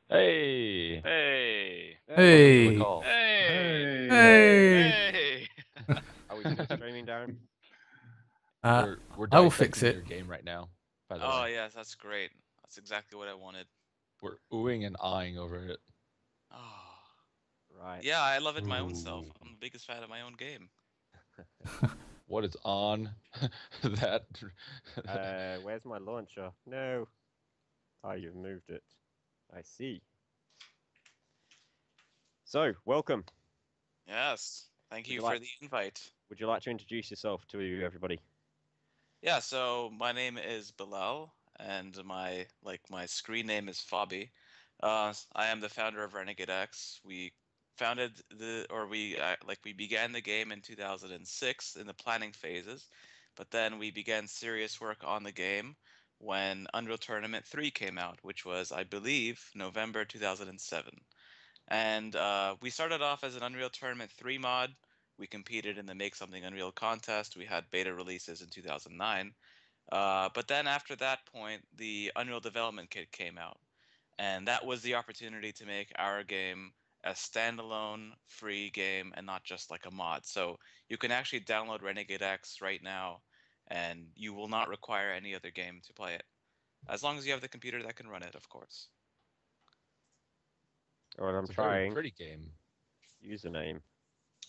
Hey. Hey. Hey. Hey. Hey. Hey. Are we still streaming, Darren? We're I will fix dissecting it. your game right now, by the Oh way. yes, that's great. That's exactly what I wanted. We're oohing and eyeing over it. Oh. Right. Yeah, I love it my own self. Ooh. I'm the biggest fan of my own game. What is on that? Where's my launcher? No. Oh, you've moved it. I see. So, welcome. Yes. Thank you you for like- the invite. Would you like to introduce yourself to everybody? Yeah, so my name is Bilal and my screen name is Fabi. I am the founder of Renegade X. We founded we began the game in 2006 in the planning phases, but then we began serious work on the game when Unreal Tournament 3 came out, which was, I believe, November 2007. And we started off as an Unreal Tournament 3 mod. We competed in the Make Something Unreal contest. We had beta releases in 2009. But then after that point, the Unreal Development Kit came out. And that was the opportunity to make our game a standalone free game and not just like a mod. So you can actually download Renegade X right now, and you will not require any other game to play it. As long as you have the computer that can run it, of course. Or I'm It's a very trying. pretty game. Username.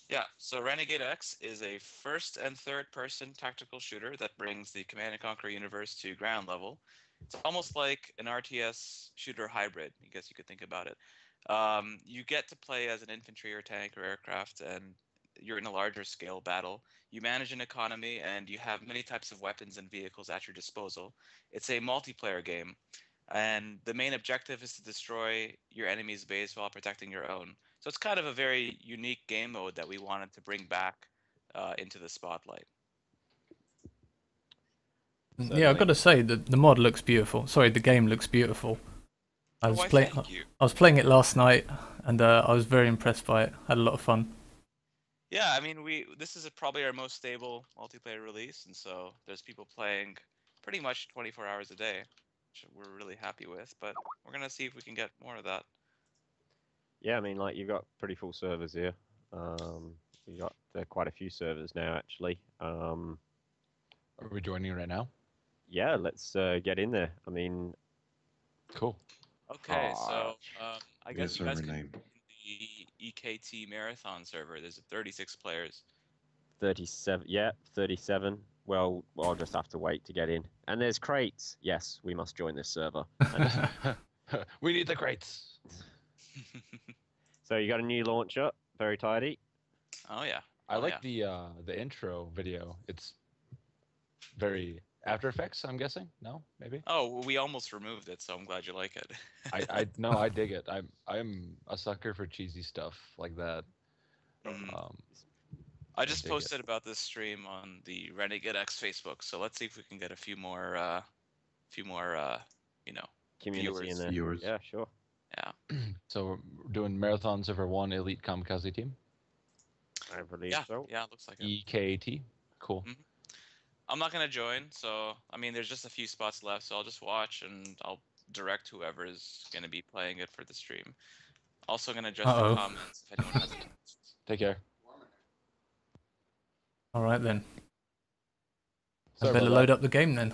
Yeah, so Renegade X is a first and third person tactical shooter that brings the Command & Conquer universe to ground level. It's almost like an RTS shooter hybrid, I guess you could think about it. You get to play as an infantry or tank or aircraft, and you're in a larger scale battle. You manage an economy, and you have many types of weapons and vehicles at your disposal. It's a multiplayer game, and the main objective is to destroy your enemy's base while protecting your own. So it's kind of a very unique game mode that we wanted to bring back into the spotlight. Yeah, I've got to say the mod looks beautiful. Sorry, the game looks beautiful. I was playing. Thank you. I was playing it last night, and I was very impressed by it. Had a lot of fun. Yeah, I mean, this is probably our most stable multiplayer release, and so there's people playing pretty much 24 hours a day, which we're really happy with. But we're gonna see if we can get more of that. Yeah, I mean, like, you've got pretty full servers here. You got quite a few servers now, actually. Are we joining right now? Yeah, let's get in there. I mean, Cool. Okay, so I guess you guys can name. the EKT Marathon server. There's 36 players. 37. Yeah, 37. Well, I'll just have to wait to get in. And there's crates. Yes, we must join this server. We need the crates. So you got a new launcher. Very tidy. Oh yeah. I like the intro video. It's very After Effects, I'm guessing. No, maybe. Oh, we almost removed it, so I'm glad you like it. I dig it. I'm a sucker for cheesy stuff like that. I just dig posted about this stream on the Renegade X Facebook, so let's see if we can get a few more, Community in there. Viewers. Yeah, sure. Yeah. So we're doing Marathon Server 1 Elite Kamikaze Team. I believe Yeah, so. yeah, looks like it. EKT. Cool. Mhm. I'm not gonna join, so I mean, there's just a few spots left, so I'll just watch and I'll direct whoever is gonna be playing it for the stream. Also gonna address the comments if anyone has any questions. Take care. All right then. I Sorry better about load that. up the game then.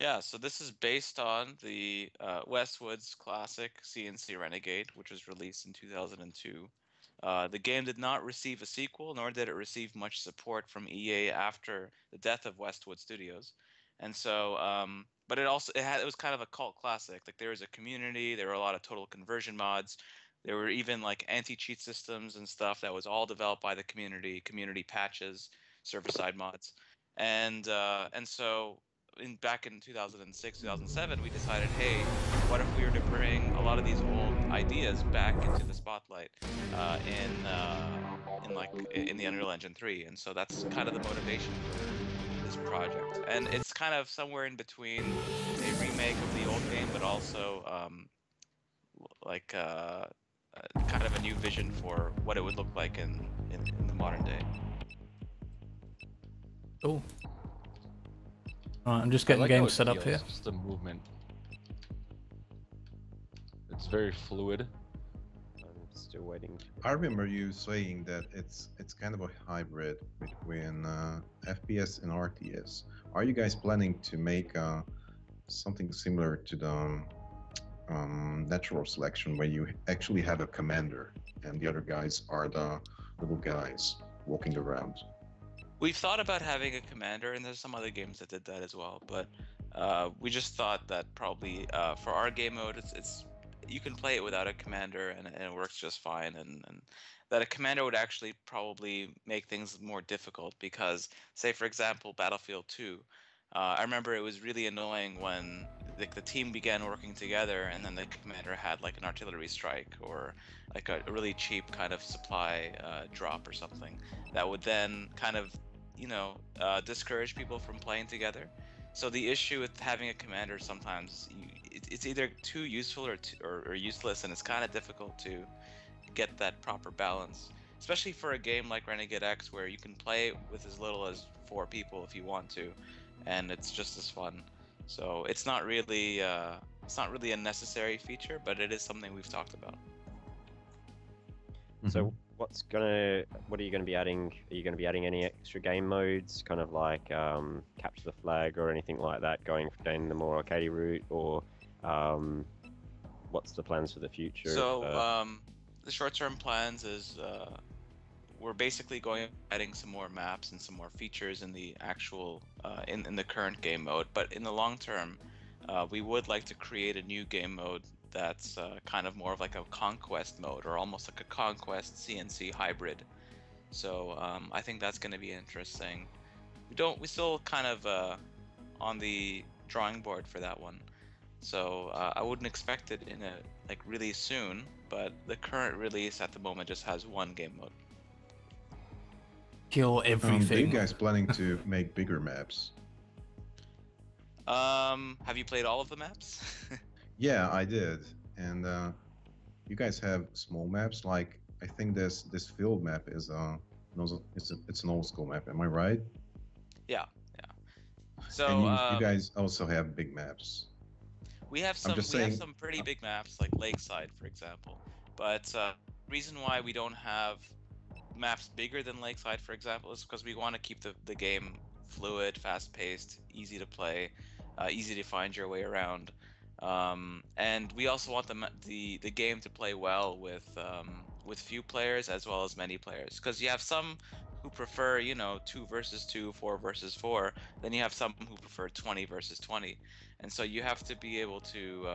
Yeah, so this is based on the Westwood's classic CNC Renegade, which was released in 2002. The game did not receive a sequel, nor did it receive much support from EA after the death of Westwood Studios, and so, but it was kind of a cult classic. Like, there was a community, there were a lot of total conversion mods, there were even like anti-cheat systems and stuff that was all developed by the community patches, server-side mods, and so back in 2006, 2007, we decided, hey, what if we were to bring a lot of these old ideas back into the spotlight in the Unreal Engine 3, and so that's kind of the motivation for this project. And it's kind of somewhere in between a remake of the old game, but also kind of a new vision for what it would look like in the modern day. Cool. Alright, I'm just I getting like how games it set up feels, here. Just the movement. It's very fluid. I'm still waiting. I remember you saying that it's kind of a hybrid between FPS and RTS. Are you guys planning to make something similar to the natural selection, where you actually have a commander and the other guys are the little guys walking around? We've thought about having a commander, and there's some other games that did that as well. But we just thought that probably for our game mode, it's you can play it without a commander, and it works just fine. And that a commander would actually probably make things more difficult because, say for example, Battlefield 2. I remember it was really annoying when the team began working together, and then the commander had like an artillery strike or like a really cheap kind of supply drop or something that would then kind of discourage people from playing together. So the issue with having a commander sometimes it's either too useful or useless, and it's kind of difficult to get that proper balance, especially for a game like Renegade X where you can play with as little as 4 people if you want to, and it's just as fun. So it's not really a necessary feature, but it is something we've talked about. So what are you gonna be adding? Are you gonna be adding any extra game modes, kind of like capture the flag or anything like that, going down the more arcadey route, or what's the plans for the future? So the short-term plans is we're basically adding some more maps and some more features in the actual in the current game mode. But in the long term, we would like to create a new game mode that's kind of more of like a conquest mode, or almost like a conquest CNC hybrid. So I think that's going to be interesting. We still kind of on the drawing board for that one. So I wouldn't expect it in like really soon, but the current release at the moment just has one game mode. Kill Are everything. you guys planning to make bigger maps? Have you played all of the maps? Yeah, I did. And you guys have small maps. Like, I think this field map is it's an old school map. Am I right? Yeah. So And you guys also have big maps. we have I'm just saying- some pretty big maps like Lakeside, for example. But reason why we don't have maps bigger than Lakeside, for example, is because we want to keep the game fluid, fast-paced, easy to play, easy to find your way around. And we also want the game to play well with few players as well as many players, because you have some who prefer 2 versus 2, 4 versus 4, then you have some who prefer 20 versus 20, and so you have to be able to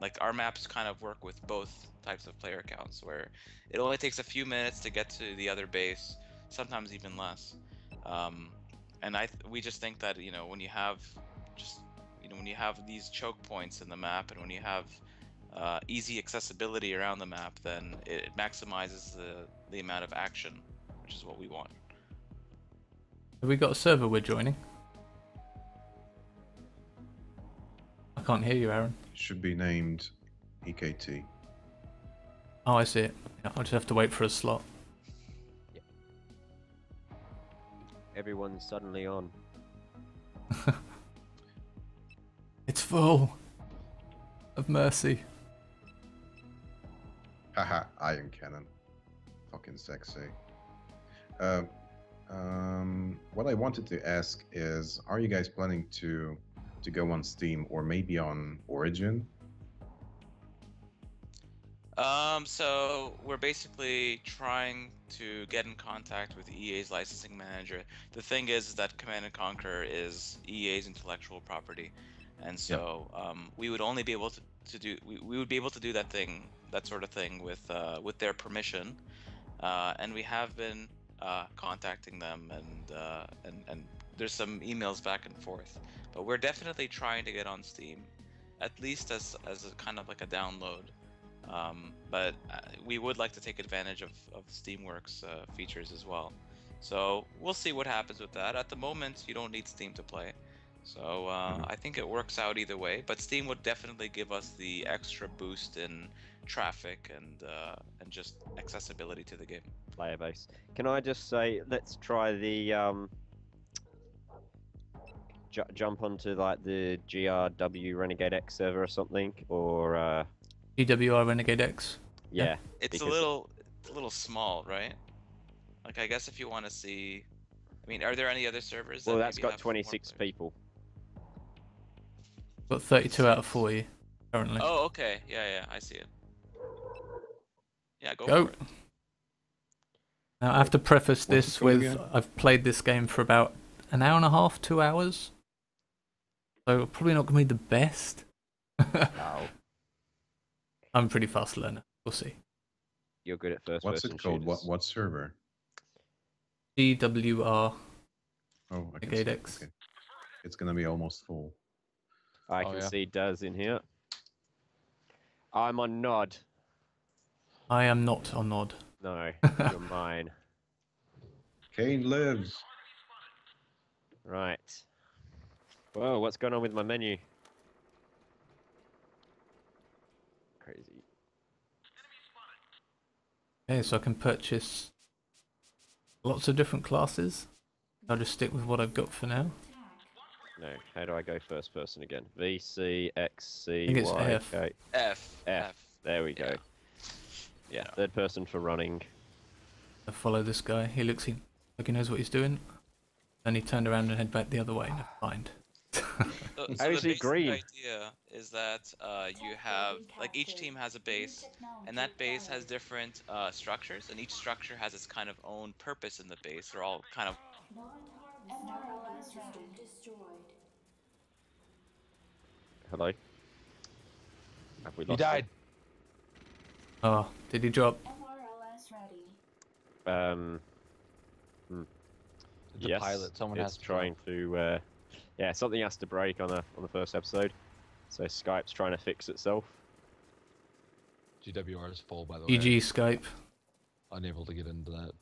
like our maps kind of work with both types of player counts, where it only takes a few minutes to get to the other base, sometimes even less. And we just think that when you have these choke points in the map, and when you have easy accessibility around the map, then it maximizes the amount of action, which is what we want. Have we got a server we're joining? I can't hear you, Aaron. Should be named EKT. Oh, I see it. Yeah, I'll just have to wait for a slot. Everyone's suddenly on. It's full of mercy. Haha, Iron Cannon. Fucking sexy. What I wanted to ask is, are you guys planning to go on Steam or maybe on Origin? So we're basically trying to get in contact with EA's licensing manager. The thing is that Command & Conquer is EA's intellectual property, and so we would only be able to do we would be able to do that sort of thing with their permission, and we have been contacting them, and there's some emails back and forth, but we're definitely trying to get on Steam, at least as a kind of like a download. But we would like to take advantage of Steamworks features as well. So we'll see what happens with that. At the moment, you don't need Steam to play. So I think it works out either way. But Steam would definitely give us the extra boost in traffic and just accessibility to the game. Player base. Can I just say, let's try the jump onto like the GRW Renegade X server or something, or GWR Renegade X. yeah. It's because- a little small, right? Like I guess if you want to see, I mean, are there any other servers? Well, that that's maybe got have more 26 players? people. Got 32 out of 40 currently. Oh, okay. Yeah, I see it. Yeah, go Go. for it. Now I have to preface What's this it called with again? I've played this game for about an hour and a half, 2 hours. So probably not gonna be the best. Wow. I'm a pretty fast learner. We'll see. You're good at first What's person it called? shooters. What server? GWR. Oh, I can Renegade see. X. Okay. It's gonna be almost full. I Oh, can yeah. see Daz in here. I'm on Nod. I am not on Nod. No, you're mine. Kane lives. Right. Whoa, what's going on with my menu? Crazy. Okay, so I can purchase lots of different classes. I'll just stick with what I've got for now. No, how do I go first person again? V, C, X, C, I think it's Y, F. K. F. F. There we go. Yeah. Yeah, third person for running. I follow this guy. He looks like he knows what he's doing. Then he turned around and head back the other way. Never mind. So How the is he basic green? idea is that you have like each team has a base, and that base has different structures, and each structure has its kind of own purpose in the base. They're all kind of Hello? Have we He lost died. Oh, did he drop? him? It's Yes, a pilot. Someone has it's to trying to. Yeah, something has to break on the first episode, so Skype's trying to fix itself. GWR is full, by the way. GG Skype. Unable to get into that.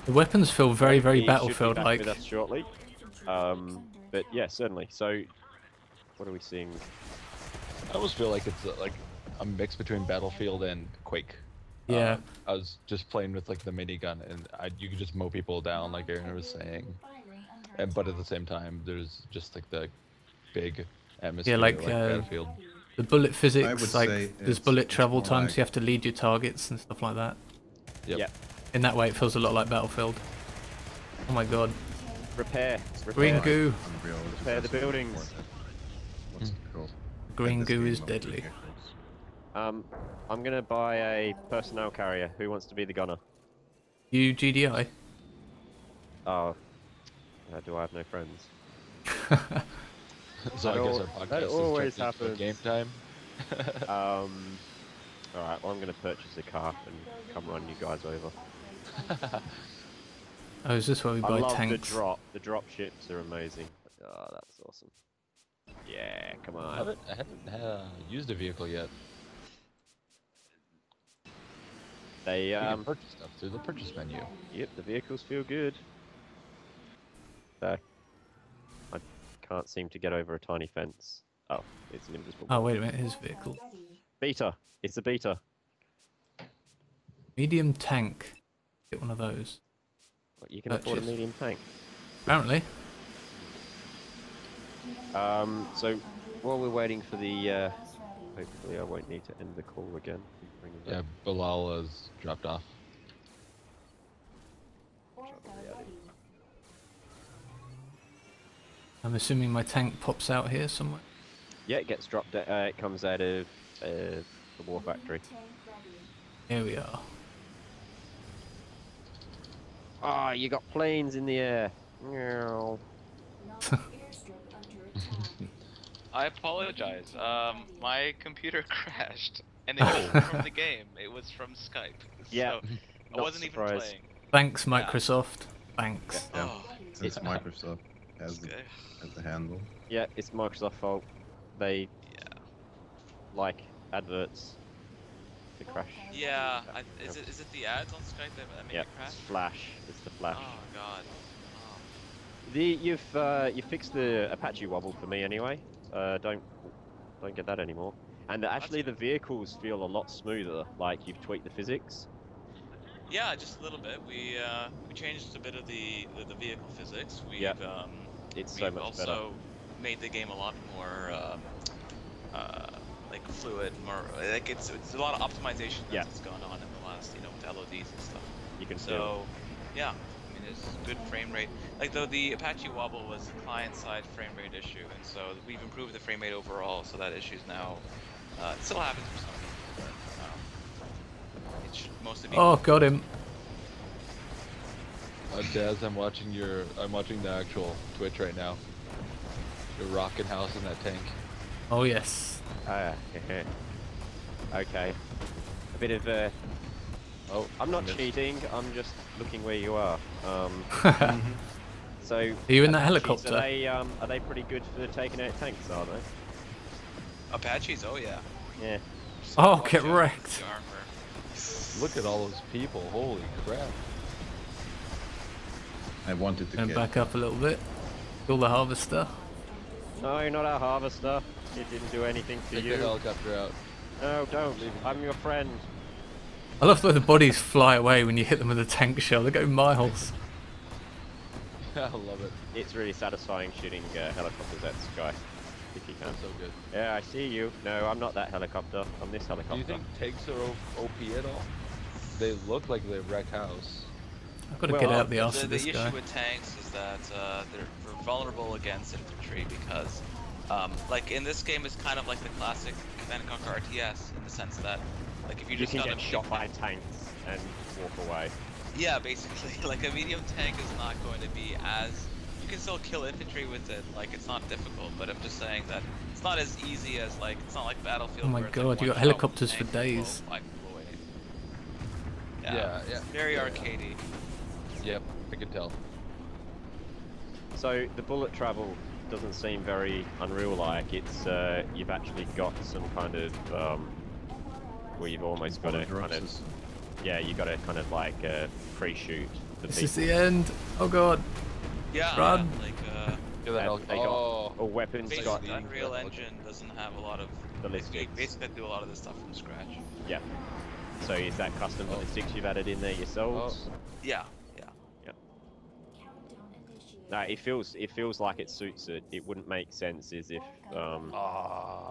The weapons feel very, very He should be Battlefield back like. with us shortly. But yeah, certainly. So, what are we seeing? I almost feel like it's like a mix between Battlefield and Quake. Yeah. I was just playing with like the minigun, and you could just mow people down, like Aaron was saying. But at the same time, there's just like the big atmosphere, like, Battlefield. The bullet I would physics, like say there's it's bullet travel more times, like- you have to lead your targets and stuff like that. Yep. Yeah. In that way, it feels a lot like Battlefield. Oh my god. Repair. Green repair. goo. Unreal, which is Repair the actually buildings. important. What's it called? Green This goo game is of deadly. vehicles. I'm gonna buy a personnel carrier. Who wants to be the gunner? You GDI? Oh, do I have no friends? So I That guess al- our that podcast is always turned into happens. game time. All right. Well, I'm gonna purchase a car and come run you guys over. Oh, is this where we I buy love tanks? the drop. The drop ships are amazing. Oh, that's awesome. Yeah, come I on. haven't used a vehicle yet. They You can purchase stuff through the purchase menu. Yep, the vehicles feel good. I can't seem to get over a tiny fence. Oh, it's an invisible. Oh, wait a minute, his vehicle. Beta. It's a beta. Medium tank. Get one of those. What, you can afford a Purchase. medium tank. Apparently. So while we're waiting for the, hopefully I won't need to end the call again. Bring it back. Yeah, Bilal has dropped off. I'm assuming my tank pops out here somewhere. Yeah, it gets dropped. It comes out of the war factory. Here we are. Ah, you got planes in the air. Meow. I apologize. My computer crashed, and it wasn't from the game. It was from Skype. Yeah, So I not wasn't even surprised. playing. Thanks, Microsoft. Thanks. Yeah. Oh, Since Microsoft has the, okay. has the handle. Yeah, it's Microsoft's fault. They Yeah. like adverts to crash. Yeah. Is it the ads on Skype that make Yeah, it crash? it's Flash. It's the Flash. Oh god. Oh. You fixed the Apache wobble for me anyway. Don't get that anymore. And actually, the vehicles feel a lot smoother. Like you've tweaked the physics. Yeah, just a little bit. We changed a bit of the vehicle physics. Yep. It's so We've much also better. made the game a lot more like fluid, more like it's a lot of optimization that's gone on in the last, with LODs and stuff. You can feel. So, yeah, I mean, there's good frame rate. Like though the Apache wobble was a client-side frame rate issue, and so we've improved the frame rate overall. So that issue is now it still happens for some people, but it should mostly be. Oh, got him. Daz, I'm watching the actual Twitch right now. You're rocking house in that tank. Oh yes. Okay. A bit of oh, I'm not cheating. I'm just looking where you are. So. Are you in that Apaches, helicopter? Are they pretty good for taking out tanks? Are they? Apaches, oh yeah. Yeah. Oh, Watch get out wrecked. for the armor. Look at all those people. Holy crap. I wanted to And get. back up a little bit. Kill the harvester. No, not our harvester. It didn't do anything to Take you. the helicopter out. No, don't. I'm your friend. I love the way the bodies fly away when you hit them with a tank shell. They go miles. I love it. It's really satisfying shooting helicopters at sky. If you can. That's so good. Yeah, I see you. No, I'm not that helicopter. I'm this helicopter. Do you think tanks are OP at all? They look like they wreck house. I've got to get out the arse The of this issue guy. with tanks is that they're vulnerable against infantry because, like in this game, it's kind of like the classic Command & Conquer RTS in the sense that, like if you You just can got get a shot by tanks and walk away. Yeah, basically, like a medium tank is not going to be as. You can still kill infantry with it, like it's not difficult, but I'm just saying that it's not as easy as like it's not like Battlefield. Oh my where it's god, like you one got shot with helicopters the for tank and days. blow 5 people away. Yeah. It's very arcadey. Yep, I can tell. So the bullet travel doesn't seem very Unreal-like. It's you've actually got some kind of where you've almost got to kind of you got to kind of like pre-shoot the This people. is the end. Oh god. Yeah, Run. yeah, like Get that They got oh, or weapons basically, got the Unreal Engine doesn't have a lot of. ballistics. You basically do a lot of this stuff from scratch. Yeah. So is that custom ballistics you've added in there yourselves? Yeah, yeah. No, it feels like it suits it. It wouldn't make sense as if you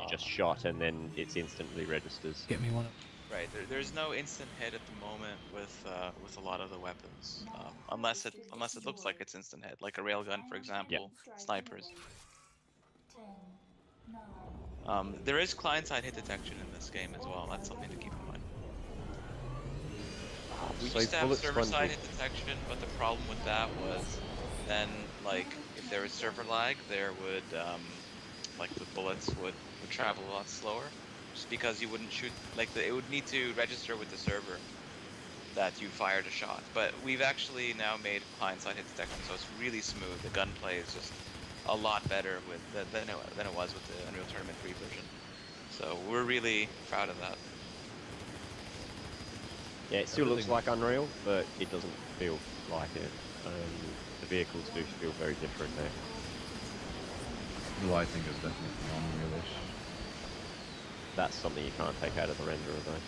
just shot and then it's instantly registers. Get me one. Right. There's no instant hit at the moment with a lot of the weapons, unless it looks like it's instant hit, like a railgun, for example, snipers. There is client-side hit detection in this game as well. That's something to keep in mind. We So used to have bullets server-side run- hit detection, but the problem with that was then, like, if there was server lag, there would, like, the bullets would travel a lot slower, just because you wouldn't shoot, like, it would need to register with the server that you fired a shot. But we've actually now made client-side hit detection, so it's really smooth. The gunplay is just a lot better than it was with the Unreal Tournament 3 version. So we're really proud of that. Yeah, it still looks like Unreal, but it doesn't feel like it. The vehicles do feel very different now. The lighting is definitely unrealish. That's something you can't take out of the renderer though.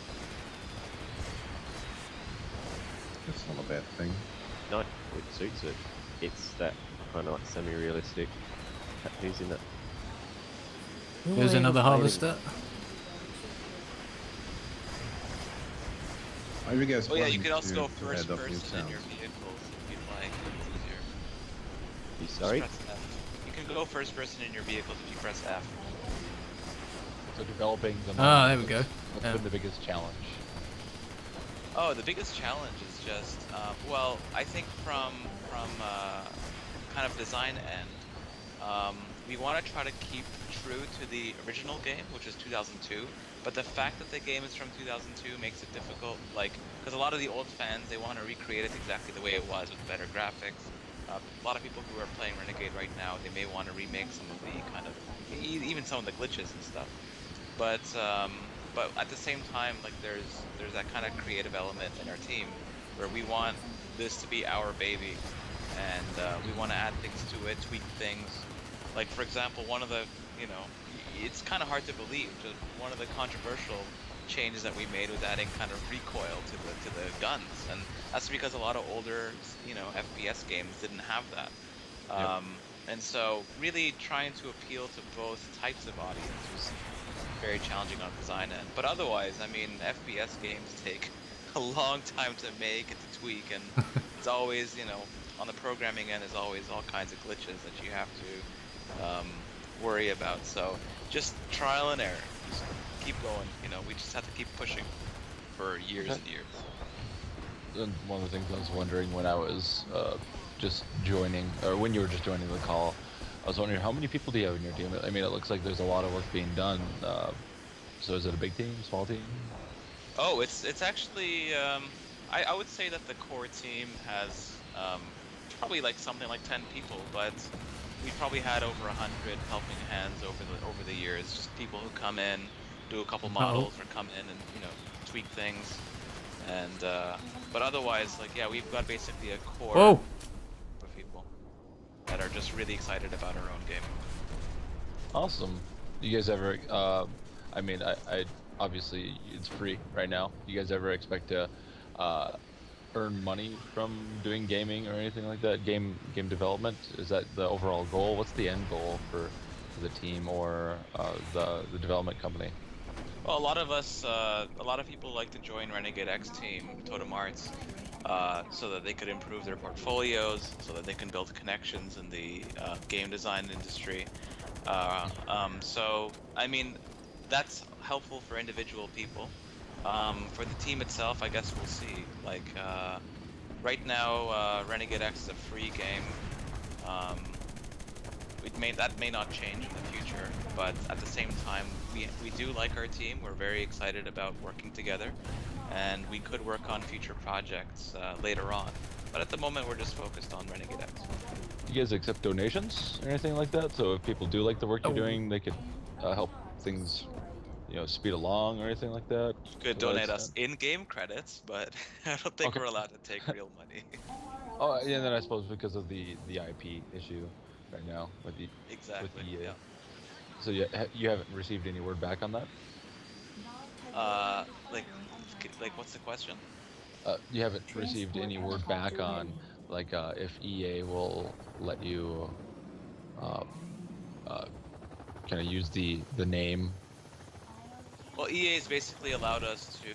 It's not a bad thing. No, it suits it. It's that kind of like semi-realistic tattoos in it. There's another harvester. Are you guys Oh yeah, you planning can also to go add first up new person in your sounds? vehicles if you'd like. It's easier. You Just sorry? press F. You can go first person in your vehicles if you press F. so developing the Ah, there we go. What's Yeah. been the biggest challenge? Oh, the biggest challenge is just, well, I think from kind of design end, we want to try to keep true to the original game, which is 2002. But the fact that the game is from 2002 makes it difficult, like, because a lot of the old fans, they want to recreate it exactly the way it was with better graphics. A lot of people who are playing Renegade right now, they may want to remake some of the kind of, even some of the glitches and stuff. But at the same time, like there's that kind of creative element in our team where we want this to be our baby, and we want to add things to it, tweak things. Like for example, one of the, it's kind of hard to believe. Just one of the controversial changes that we made was adding kind of recoil to the guns, and that's because a lot of older, you know, FPS games didn't have that. And so really trying to appeal to both types of audience was very challenging on the design end. But otherwise, I mean, FPS games take a long time to make and to tweak, and it's always, you know, on the programming end is always all kinds of glitches that you have to worry about. So just trial and error. Just keep going. You know, we just have to keep pushing for years and years. And one of the things I was wondering when I was just joining, or when you were just joining the call, I was wondering how many people do you have in your team? I mean, it looks like there's a lot of work being done. So is it a big team, small team? Oh, it's actually, I would say that the core team has probably like something like 10 people, but we probably had over 100 helping hands over the years. Just people who come in, do a couple models, or come in and, you know, tweak things. And but otherwise, like, yeah, we've got basically a core of people that are just really excited about our own game. Awesome. You guys ever? I mean, I obviously it's free right now. You guys ever expect to earn money from doing gaming or anything like that? Game development, is that the overall goal? What's the end goal for the team or the development company? Well, a lot of people like to join Renegade X team, Totem Arts, so that they could improve their portfolios, so that they can build connections in the game design industry. So, I mean, that's helpful for individual people. For the team itself, I guess we'll see. Like, right now, Renegade X is a free game. That may not change in the future, but at the same time, we do like our team. We're very excited about working together, and we could work on future projects later on. But at the moment, we're just focused on Renegade X. You guys accept donations or anything like that? So if people do like the work you're doing, they could help things, you know, speed along or anything like that? You could donate us in-game credits, but I don't think we're allowed to take real money. Oh, yeah, and then I suppose because of the IP issue right now with the Exactly. with EA. Yeah. So you haven't received any word back on that? Like what's the question? You haven't received any word back on like if EA will let you kind of use the name? Well, EA has basically allowed us to,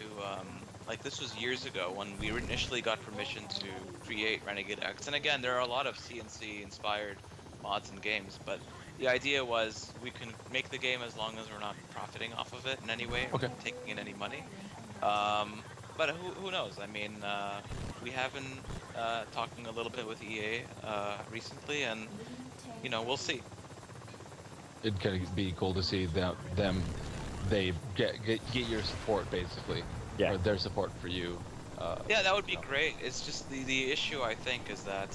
like, this was years ago when we initially got permission to create Renegade X. And again, there are a lot of CNC inspired mods and games, but the idea was we can make the game as long as we're not profiting off of it in any way, or taking in any money. But who knows? I mean, we have been talking a little bit with EA recently, and, you know, we'll see. It'd kind of be cool to see they get your support, basically, or their support for you. Yeah, that would be great. It's just the issue, I think, is that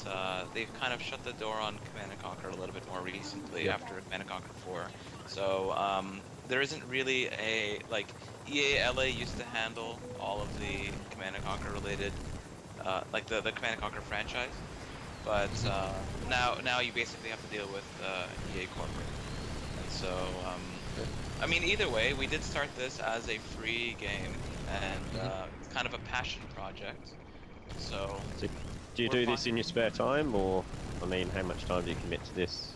they've kind of shut the door on Command & Conquer a little bit more recently after Command & Conquer 4. So there isn't really a, like, EA LA used to handle all of the Command & Conquer related, like the Command & Conquer franchise, but now you basically have to deal with EA corporate. And so, I mean, either way, we did start this as a free game, and it's kind of a passion project. So do you do this in your spare time, or, I mean, how much time do you commit to this?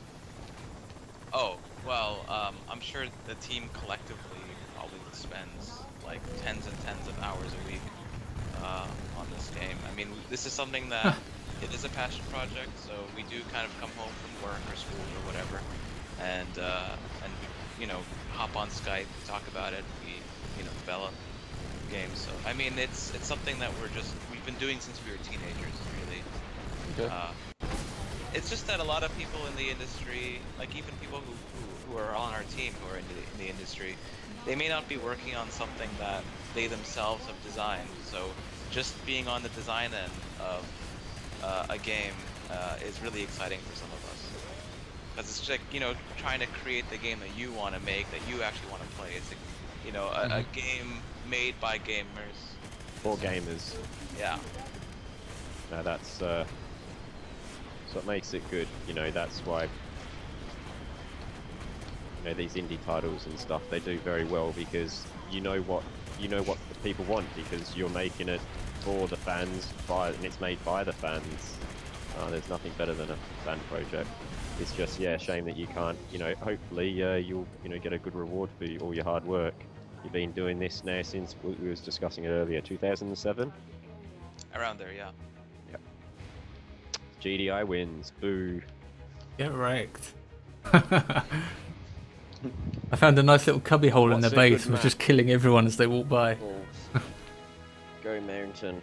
Oh, well, I'm sure the team collectively probably spends like tens and tens of hours a week on this game. I mean, this is something that it is a passion project, so we do kind of come home from work or school or whatever, and we, you know, hop on Skype, talk about it, we, you know, develop games. So I mean, it's something that we've been doing since we were teenagers, really. Okay. It's just that a lot of people in the industry, like even people who are on our team who are in the industry, they may not be working on something that they themselves have designed. So just being on the design end of a game is really exciting for some of us. Because it's just like, you know, trying to create the game that you want to make, that you actually want to play. It's, you know, a game made by gamers. For gamers. Yeah. No, that's what makes it good. You know, that's why you know, these indie titles and stuff, they do very well because you know what the people want, because you're making it for the fans, and it's made by the fans. There's nothing better than a fan project. It's just, yeah, a shame that you can't, you know, hopefully you'll, you know, get a good reward for all your hard work. You've been doing this now since, we was discussing it earlier, 2007? Around there, yeah. Yep. GDI wins, boo. Get wrecked. I found a nice little cubby hole in What's their a good base and was map? just killing everyone as they walked by. Go Mountain.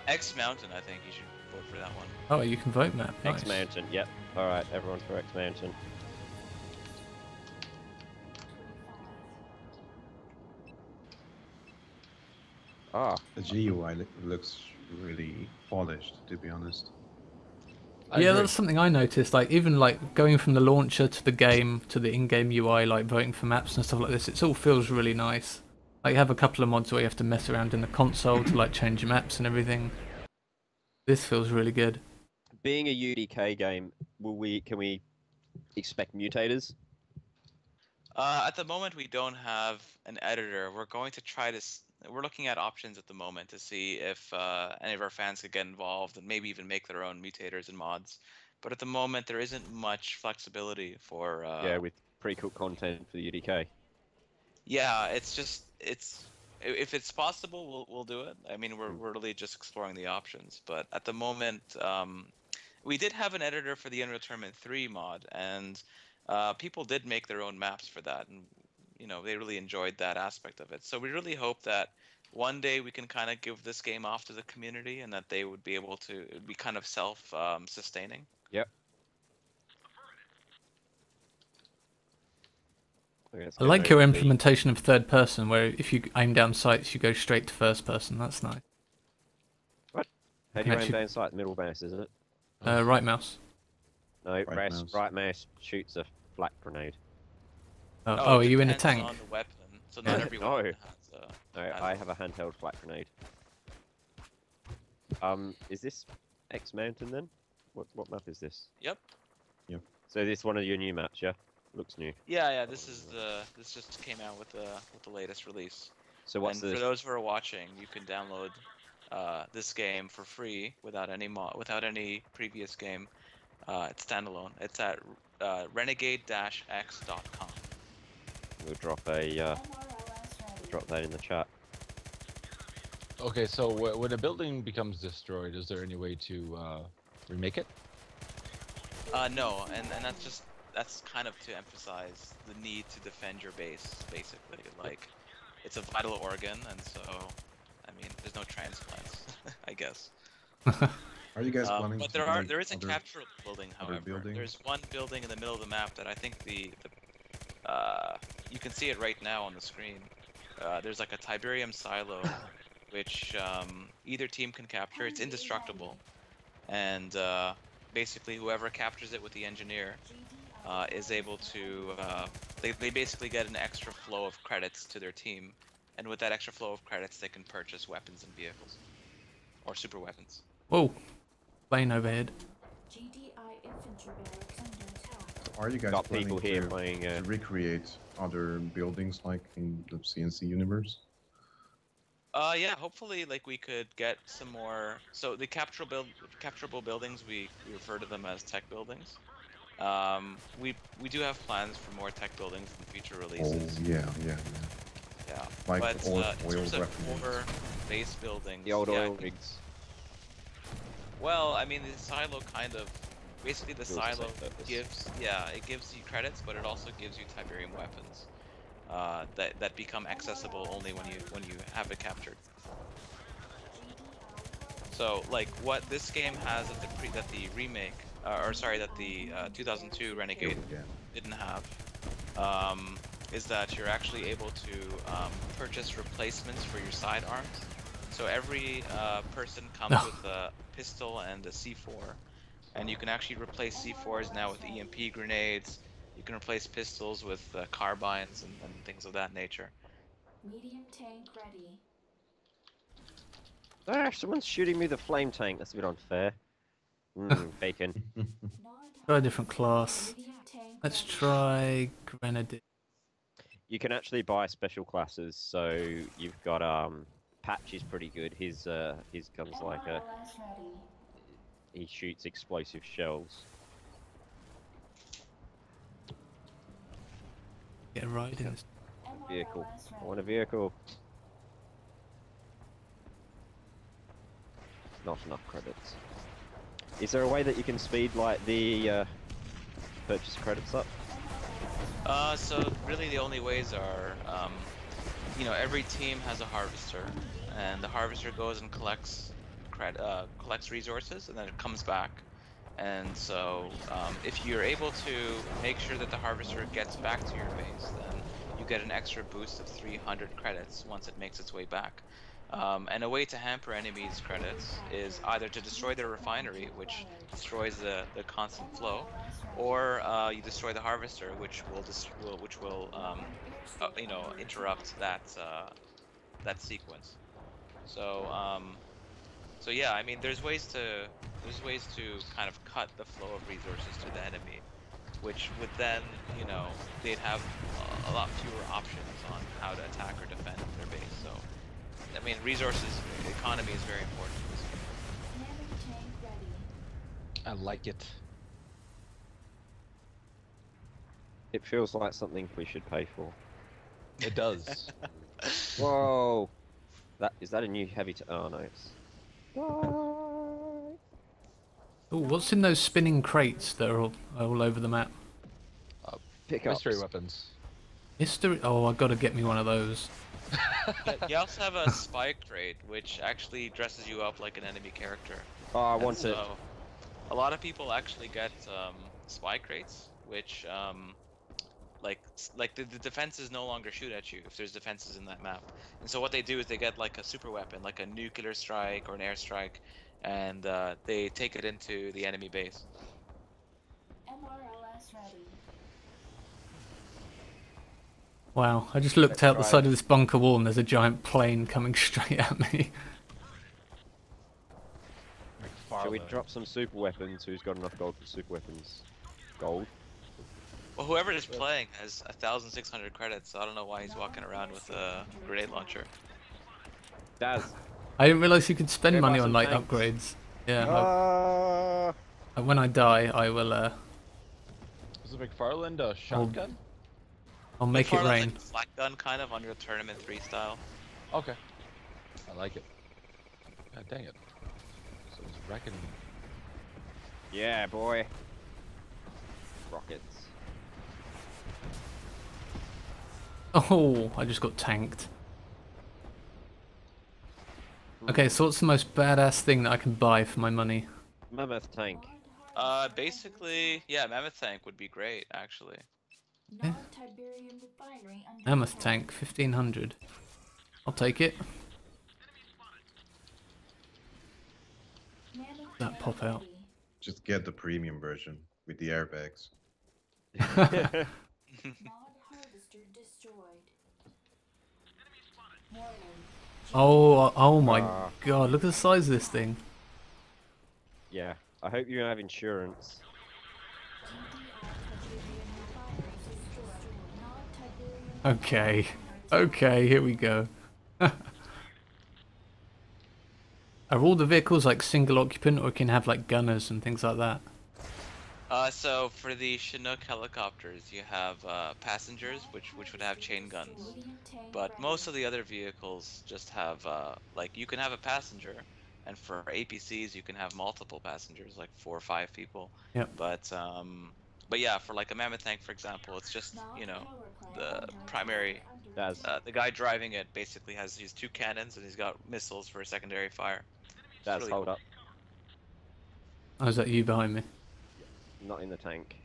X Mountain, I think you should vote for that one. Oh, you can vote map. Nice. X Mountain, yep. Alright, everyone for X Mountain. Ah, The GUI looks really polished, to be honest. Yeah, that's something I noticed. Like even like going from the launcher to the game to the in-game UI, like voting for maps and stuff like this, it all feels really nice. Like you have a couple of mods where you have to mess around in the console to like change your maps and everything. This feels really good. being a UDK game, can we expect mutators? At the moment, we don't have an editor. We're going to try to. We're looking at options at the moment to see if any of our fans could get involved and maybe even make their own mutators and mods. But at the moment, there isn't much flexibility for. Yeah, with pre-cooked content for the UDK. Yeah, it's just if it's possible, we'll do it. I mean, we're really just exploring the options. But at the moment, we did have an editor for the Unreal Tournament 3 mod, and people did make their own maps for that, and you know they really enjoyed that aspect of it. So we really hope that one day we can kind of give this game off to the community, and that they would be able to be kind of self-sustaining. Yep. I like your implementation of third person, where if you aim down sights, you go straight to first person. That's nice. What? How do you aim down sight? Middle mouse, isn't it? Right mouse. No, right mouse shoots a flak grenade. Oh, are you in a depends tank? on the weapon, so not every No. weapon has No, I have a handheld flak grenade. Is this X Mountain then? What map is this? Yep. Yep. So this one of your new maps, yeah? Looks new. Yeah. This just came out with the latest release. So what's and for those who are watching, you can download this game for free without any previous game. It's standalone. It's at Renegade-X.com. We'll drop that in the chat. Okay, so when a building becomes destroyed, is there any way to remake it? No, and that's kind of to emphasize the need to defend your base, basically. Like, it's a vital organ, and so, I mean, there's no transplants, I guess. Are you guys planning but to there is a capture building, however. buildings? There's one building in the middle of the map that I think you can see it right now on the screen. There's like a Tiberium silo, which either team can capture. It's indestructible, and basically whoever captures it with the engineer is able to. They basically get an extra flow of credits to their team, and with that extra flow of credits, they can purchase weapons and vehicles, or super weapons. Whoa, plane overhead. Are you guys Got planning people here playing to recreate other buildings like in the CNC universe? Yeah, hopefully, like we could get some more. So the capturable buildings, we refer to them as tech buildings. We do have plans for more tech buildings in future releases. Oh yeah. Yeah. Like but oil in terms of refineries. more base buildings, the old yeah, oil rigs. Well, I mean, the silo kind of, basically the Serves the silo same purpose. gives you credits, but it also gives you Tiberium weapons that become accessible only when you have it captured. So, like what this game has that the remake, that the 2002 Renegade didn't have, is that you're actually able to purchase replacements for your sidearms. So every person comes with a pistol and a C4, and you can actually replace C4s now with EMP grenades. You can replace pistols with carbines and things of that nature. Medium tank ready. Ah, someone's shooting me the flame tank. That's a bit unfair. Bacon. Try a different class. Medium tank Let's ready. try Grenadier. You can actually buy special classes, so you've got Patch is pretty good. His gun's like MRLS ready. he shoots explosive shells. Get a ride in this. Vehicle. MRLS I want a ready. vehicle. Not enough credits. Is there a way that you can speed like the purchase credits up? So really the only ways are, you know, every team has a harvester, and the harvester goes and collects collects resources, and then it comes back. And so, if you're able to make sure that the harvester gets back to your base, then you get an extra boost of 300 credits once it makes its way back. And a way to hamper enemies' credits is either to destroy their refinery, which destroys the constant flow, or you destroy the harvester, which will you know, interrupt that that sequence. So so yeah, I mean, there's ways to kind of cut the flow of resources to the enemy, which would then, you know, they'd have a lot fewer options on how to attack or defend their base. So I mean, resources economy is very important in this game. Nano tank ready. I like it. It feels like something we should pay for. It does. Whoa! Is that a new heavy? Oh no, it's. Oh, what's in those spinning crates that are all over the map? Pickups. Mystery weapons. History. Oh, I gotta get me one of those. You also have a spy crate, which actually dresses you up like an enemy character. Oh, I And want it. so, a lot of people actually get spy crates, which like the defenses no longer shoot at you if there's defenses in that map. And so what they do is they get like a super weapon, like a nuclear strike or an airstrike, and they take it into the enemy base. MRLS ready. Wow, I just looked Let's out the try side it. of this bunker wall and there's a giant plane coming straight at me. Shall we drop some super weapons? Who's got enough gold for super weapons? Gold? Well, whoever is playing has 1,600 credits, so I don't know why he's walking around with a grenade launcher. Daz. I didn't realize you could spend Go buy money on some like tanks. upgrades. Yeah. Ah! When I die, I will. Is the McFarland a shotgun? I'll make it McFarlane's rain. like a flak gun, kind of, on your Tournament 3 style. Okay. I like it. God dang it. So it's wrecking. Yeah, boy. Rockets. Oh, I just got tanked. Okay, so what's the most badass thing that I can buy for my money? Mammoth tank. Basically, yeah, Mammoth Tank would be great, actually. Non-Tiberium refinery under Mammoth attack. tank, 1500. I'll take it. Mammoth That tank pop out. ready. Just get the premium version with the airbags. Mod harvester destroyed. Warning. Oh my Ah. god, look at the size of this thing. Yeah. I hope you have insurance. Okay. Okay, here we go. Are all the vehicles like single occupant, or can have like gunners and things like that? So for the Chinook helicopters, you have passengers, which would have chain guns. But most of the other vehicles just have like, you can have a passenger, and for APCs you can have multiple passengers, like 4 or 5 people. Yep. But yeah, for like a Mammoth tank, for example, it's just, you know, the primary. Daz. The guy driving it basically has these 2 cannons, and he's got missiles for secondary fire. It's Daz, really hold cool. up. Oh, is that you behind me? Not in the tank.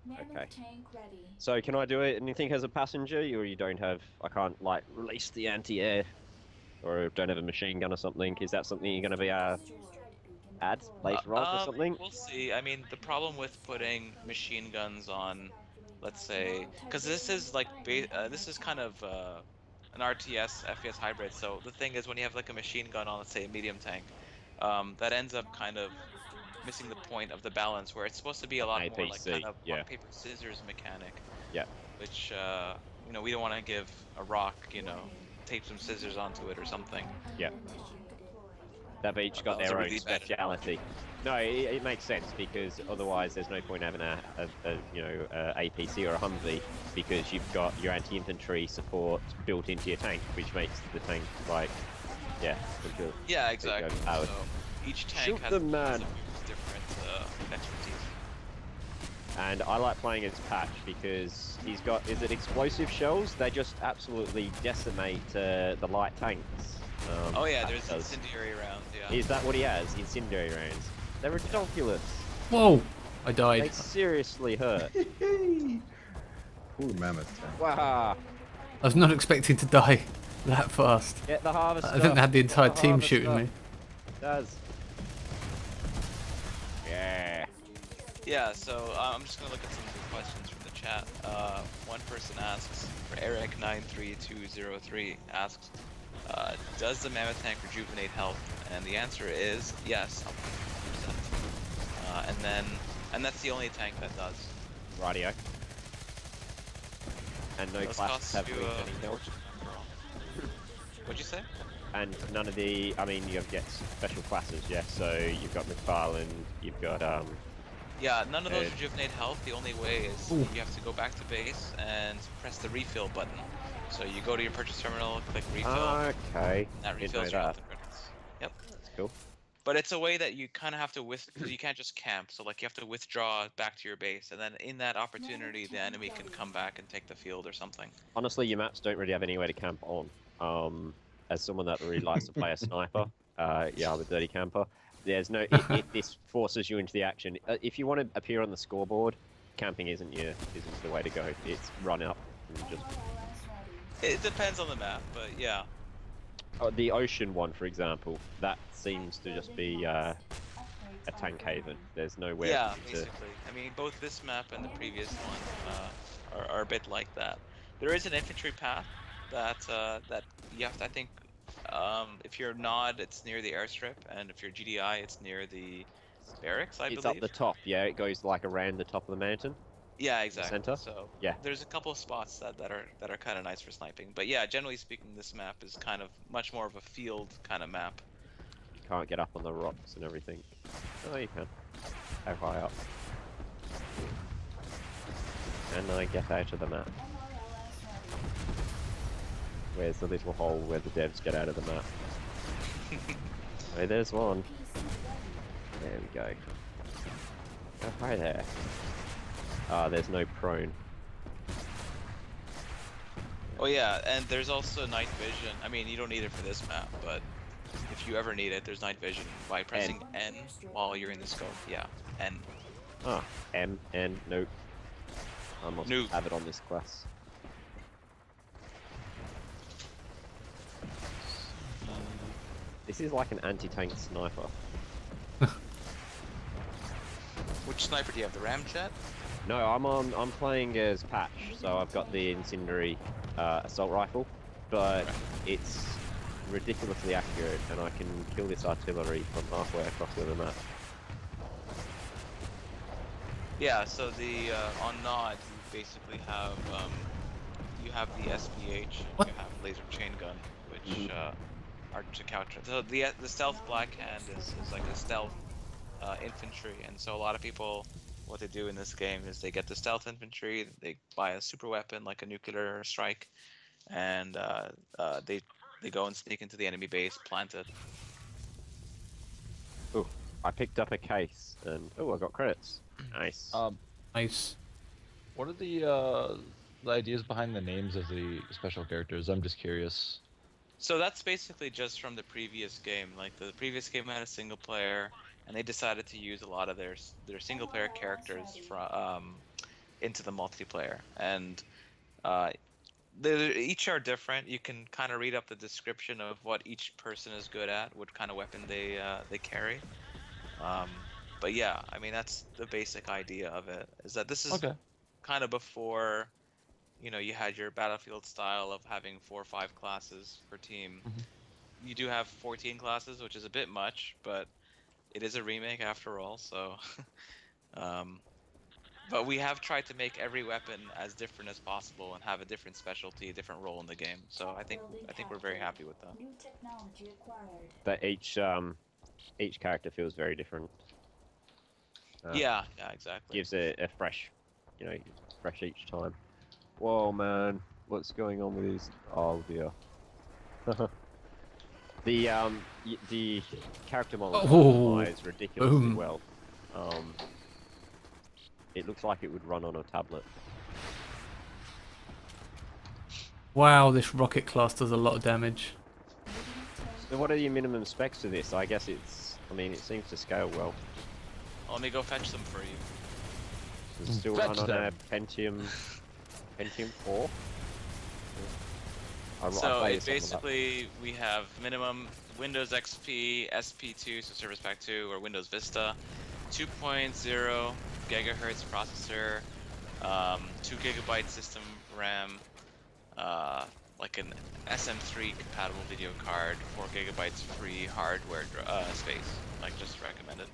Mammoth Okay. tank ready. So can I do it? Anything as a passenger, or you don't have? I can't like release the anti-air, or don't have a machine gun or something. Is that something you're gonna be add later on or something? We'll see. I mean, the problem with putting machine guns on, let's say, because this is like this is kind of an RTS FPS hybrid. So the thing is, when you have like a machine gun on, let's say, a medium tank, that ends up kind of missing the point of the balance, where it's supposed to be a lot more like APC, kind of yeah. rock paper scissors mechanic. Yeah. Which you know, we don't want to give a rock, you know, tape some scissors onto it or something. Yeah. They've each got It's a their own really bad speciality. No, it makes sense because otherwise there's no point having a you know APC or a Humvee because you've got your anti-infantry support built into your tank, which makes the tank like good. Yeah, exactly. Powered. So each tank Shoot has, them, man. has a different expertise. And I like playing as Patch because he's got, is it explosive shells? They just absolutely decimate the light tanks. Oh yeah, there's incendiary rounds, yeah. Is that what he has? Incendiary rounds. They're ridiculous. Whoa! I They died. seriously hurt. Poor mammoth. Wow. I was not expecting to die that fast. Get the harvester. I think they had the entire Get team harvester. shooting me. Does. Yeah. Yeah, so I'm just gonna look at some of the questions from the chat. One person asks, for Eric93203 asks, does the mammoth tank rejuvenate health? And the answer is yes, up to 50%. And that's the only tank that does. Radio. And no Those classes costs have you, weakening health. What'd you say? And none of the, I mean, you get special classes, yeah. So you've got McFarlane, you've got Yeah, none of those rejuvenate health. The only way is you have to go back to base and press the refill button. So you go to your purchase terminal, click refill. Okay. That Didn't refills know your that. health and credits. Yep. That's cool. But it's a way that you kind of have to because you can't just camp. So like you have to withdraw back to your base, and then in that opportunity, the enemy can come back and take the field or something. Honestly, your maps don't really have anywhere to camp on. As someone that really likes to play a sniper, yeah, I'm a dirty camper. There's no, this forces you into the action. If you want to appear on the scoreboard, camping isn't the way to go. It's run up and just. It depends on the map, but yeah. The ocean one, for example, that seems to just be a tank haven. There's nowhere. Yeah, basically. I mean, both this map and the previous one are a bit like that. There is an infantry path that you have to, I think, if you're Nod, it's near the airstrip, and if you're GDI, it's near the barracks, I believe. It's up the top, yeah. It goes like around the top of the mountain. Yeah, exactly. Center? So yeah, there's a couple of spots that are kind of nice for sniping. But yeah, generally speaking, this map is kind of much more of a field kind of map. You can't get up on the rocks and everything. Oh, you can. How high up? And I get out of the map. Where's the little hole where the devs get out of the map? Oh, there's one. There we go. Oh, hi there. Ah, there's no prone. Oh yeah, and there's also night vision. I mean, you don't need it for this map, but if you ever need it, there's night vision by pressing N while you're in the scope. Yeah, N. Ah, M, N, nope. I must have it on this class. This is like an anti-tank sniper. Which sniper do you have? The Ramjet? No, I'm playing as Patch, so I've got the incendiary assault rifle, but it's ridiculously accurate, and I can kill this artillery from halfway across the other map. Yeah, so the on Nod you basically have you have the SPH, and you have laser chain gun, which are to counter. So the stealth black hand is like a stealth infantry, and so a lot of people, what they do in this game is they get the stealth infantry, they buy a super weapon like a nuclear strike, and they go and sneak into the enemy base, plant it. Oh, I picked up a case, and oh, I got credits. Nice. Nice. What are the ideas behind the names of the special characters? I'm just curious. So that's basically just from the previous game. Like the previous game had a single player, and they decided to use a lot of their single player characters from into the multiplayer, and they each are different. You can kind of read up the description of what each person is good at, what kind of weapon they carry. But yeah, I mean that's the basic idea of it. Is that this is kind of before, you know, you had your Battlefield style of having 4 or 5 classes per team. You do have 14 classes, which is a bit much, but it is a remake after all, so. But we have tried to make every weapon as different as possible and have a different specialty, a different role in the game. So I think we're very happy with that. New technology acquired. That each character feels very different. Yeah, exactly. Gives a fresh, fresh each time. Whoa, man, what's going on with these? Oh dear. The character model is ridiculously well. It looks like it would run on a tablet. Wow, this rocket class does a lot of damage. So what are your minimum specs to this? I guess it's, I mean, it seems to scale well. Let me go fetch them for you. Does it still run on a Pentium 4? So it basically, we have minimum Windows XP, SP2, so Service Pack 2, or Windows Vista, 2.0 gigahertz processor, 2 gigabyte system RAM, like an SM3 compatible video card, 4 gigabytes free hardware space, like just recommended.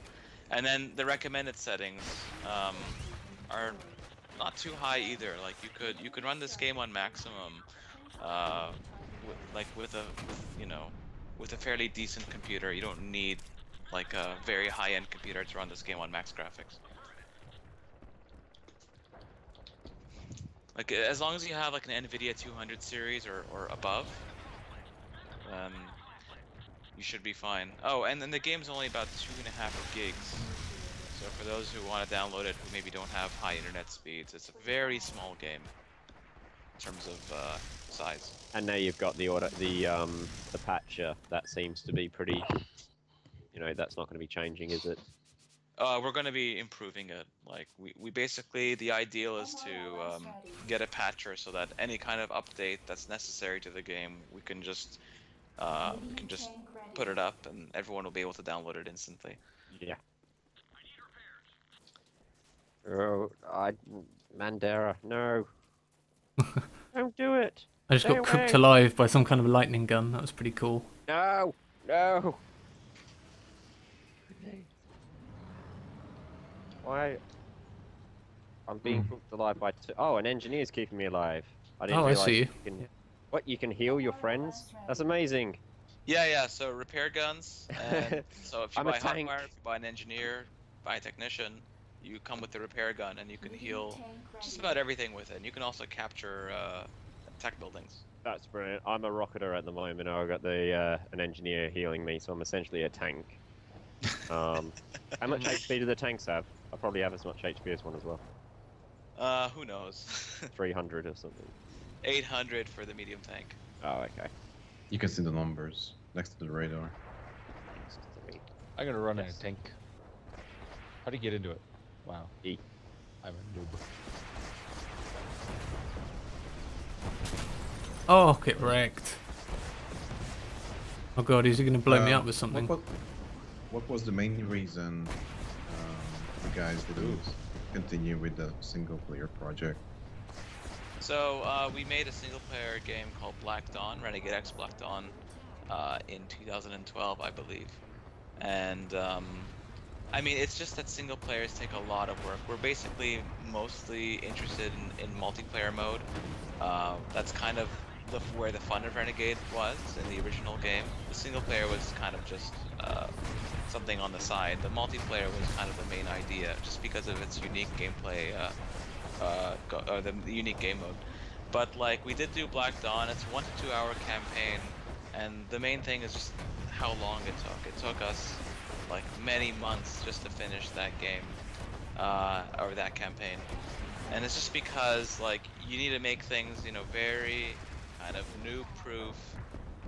And then the recommended settings are not too high either. Like you could run this game on maximum, with a fairly decent computer. You don't need like a very high-end computer to run this game on max graphics. Like as long as you have like an NVIDIA 200 series or above, you should be fine. Oh, and then the game's only about 2.5 gigs. So for those who want to download it who maybe don't have high internet speeds, it's a very small game in terms of size. And now you've got the patcher. That seems to be pretty. That's not going to be changing, is it? We're going to be improving it. Like we basically, the ideal is to get a patcher so that any kind of update that's necessary to the game, we can just put it up and everyone will be able to download it instantly. Yeah. Oh, Mandera, no. Don't do it. I just got cooked alive by some kind of lightning gun. That was pretty cool. No, no. Why? I'm being cooked alive by two. Oh, an engineer's keeping me alive. I didn't realize I see. You can heal your friends? That's amazing. Yeah. So repair guns. And so if you I'm a buy tank. hardware, if you buy an engineer, buy a technician, you come with the repair gun and you can heal just about everything with it. And you can also capture tech buildings. That's brilliant. I'm a rocketer at the moment. I've got an engineer healing me, so I'm essentially a tank. How much HP do the tanks have? I probably have as much HP as one as well. Who knows? 300 or something. 800 for the medium tank. Oh, okay. You can see the numbers next to the radar. I'm gonna run in a tank. How do you get into it? Wow. E. I'm a noob. Oh, get wrecked. Oh god, is he gonna blow me up with something? What was the main reason you guys didn't continue with the single-player project? So we made a single-player game called Black Dawn, Renegade X Black Dawn, in 2012, I believe. And I mean, it's just that single players take a lot of work. We're basically mostly interested in multiplayer mode. That's kind of where the fun of Renegade was in the original game. The single player was kind of just something on the side. The multiplayer was kind of the main idea, just because of its unique gameplay, or the unique game mode. But like, we did do Black Dawn. It's a 1 to 2 hour campaign, and the main thing is just how long it took. It took us like many months just to finish that game, or that campaign. And it's just because like you need to make things, you know, very kind of noob-proof,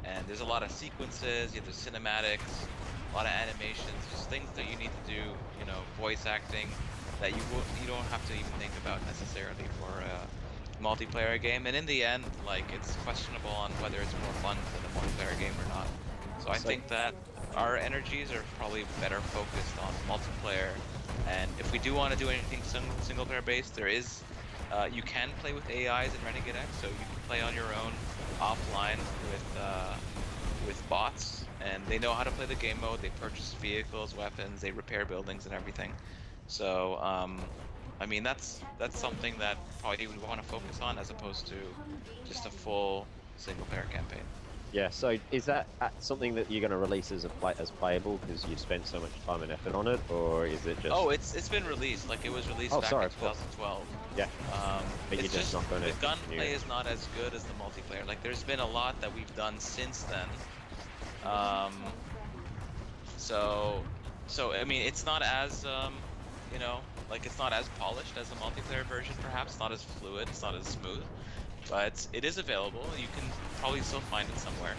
and there's a lot of sequences, you have the cinematics, a lot of animations, just things that you need to do, you know, voice acting that you don't have to even think about necessarily for a multiplayer game. And in the end, like, it's questionable on whether it's more fun than a multiplayer game or not. So I think that our energies are probably better focused on multiplayer. And if we do want to do anything single player based, there is, you can play with AIs in Renegade X, so you can play on your own offline with bots, and they know how to play the game mode. They purchase vehicles, weapons, they repair buildings and everything. So I mean that's something that probably we want to focus on as opposed to just a full single player campaign. Yeah, so is that something that you're going to release as playable because you've spent so much time and effort on it, or is it just? Oh, it's been released. Like it was released back in 2012. Yeah. But It's you're just not going to. The gunplay is not as good as the multiplayer. Like there's been a lot that we've done since then. So I mean it's not as you know, like it's not as polished as the multiplayer version. Perhaps not as fluid. It's not as smooth. But it is available. You can probably still find it somewhere.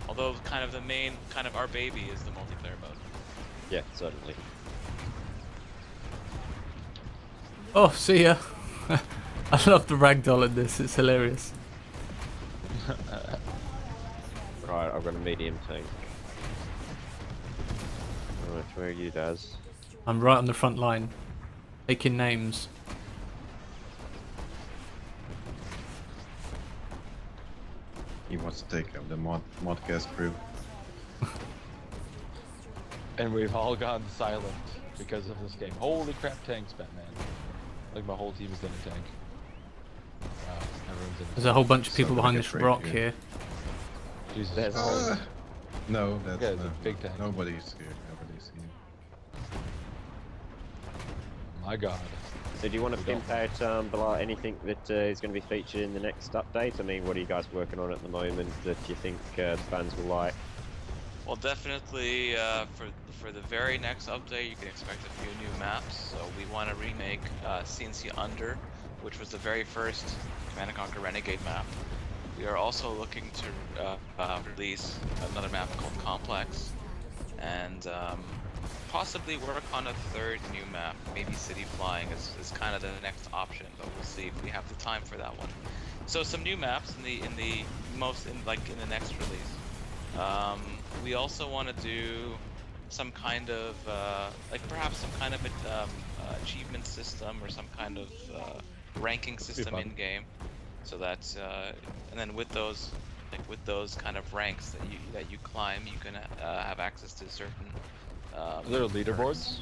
Although kind of the main, kind of our baby is the multiplayer mode. Yeah, certainly. Oh, see ya. I love the ragdoll in this. It's hilarious. Right, I've got a medium tank. Alright, where are you, Daz? I'm right on the front line, taking names. He wants to take the Modcast crew. And we've all gone silent because of this game. Holy crap, tanks, Batman. Like my whole team is in a tank. Wow, everyone's in a There's a whole bunch of people behind Somebody this get rock right here. Jesus There's Christ. No, that's Yeah, it's a big tank. Nobody's here. Nobody's here. My God. So do you want to pimp out Bilal, anything that is going to be featured in the next update? I mean, what are you guys working on at the moment that you think the fans will like? Well, definitely for the very next update, you can expect a few new maps. So we want to remake CNC Under, which was the very first Command & Conquer Renegade map. We are also looking to release another map called Complex, and possibly work on a third new map. Maybe City Flying is kind of the next option, but we'll see if we have the time for that one. So some new maps in the next release. We also want to do some kind of perhaps some kind of achievement system or some kind of ranking system in game, so that and then with those kind of ranks that you climb, you can have access to certain. Are there leaderboards?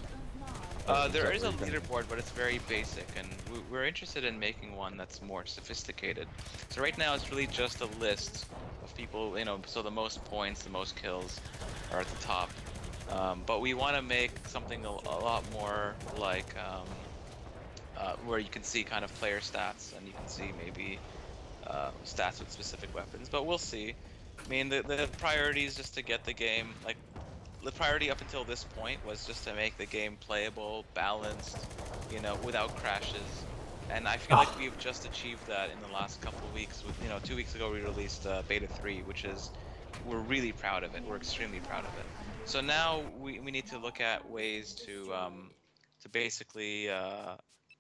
There is a leaderboard, but it's very basic, and we're interested in making one that's more sophisticated. So right now it's really just a list of people, you know, so the most points, the most kills are at the top. But we want to make something a lot more like where you can see kind of player stats, and you can see maybe stats with specific weapons. But we'll see. I mean, the priority is just to get the game, like, the priority up until this point was just to make the game playable, balanced, you know, without crashes. And I feel like we've just achieved that in the last couple of weeks. With, you know, 2 weeks ago we released Beta 3, which is, we're really proud of it. We're extremely proud of it. So now we need to look at ways to basically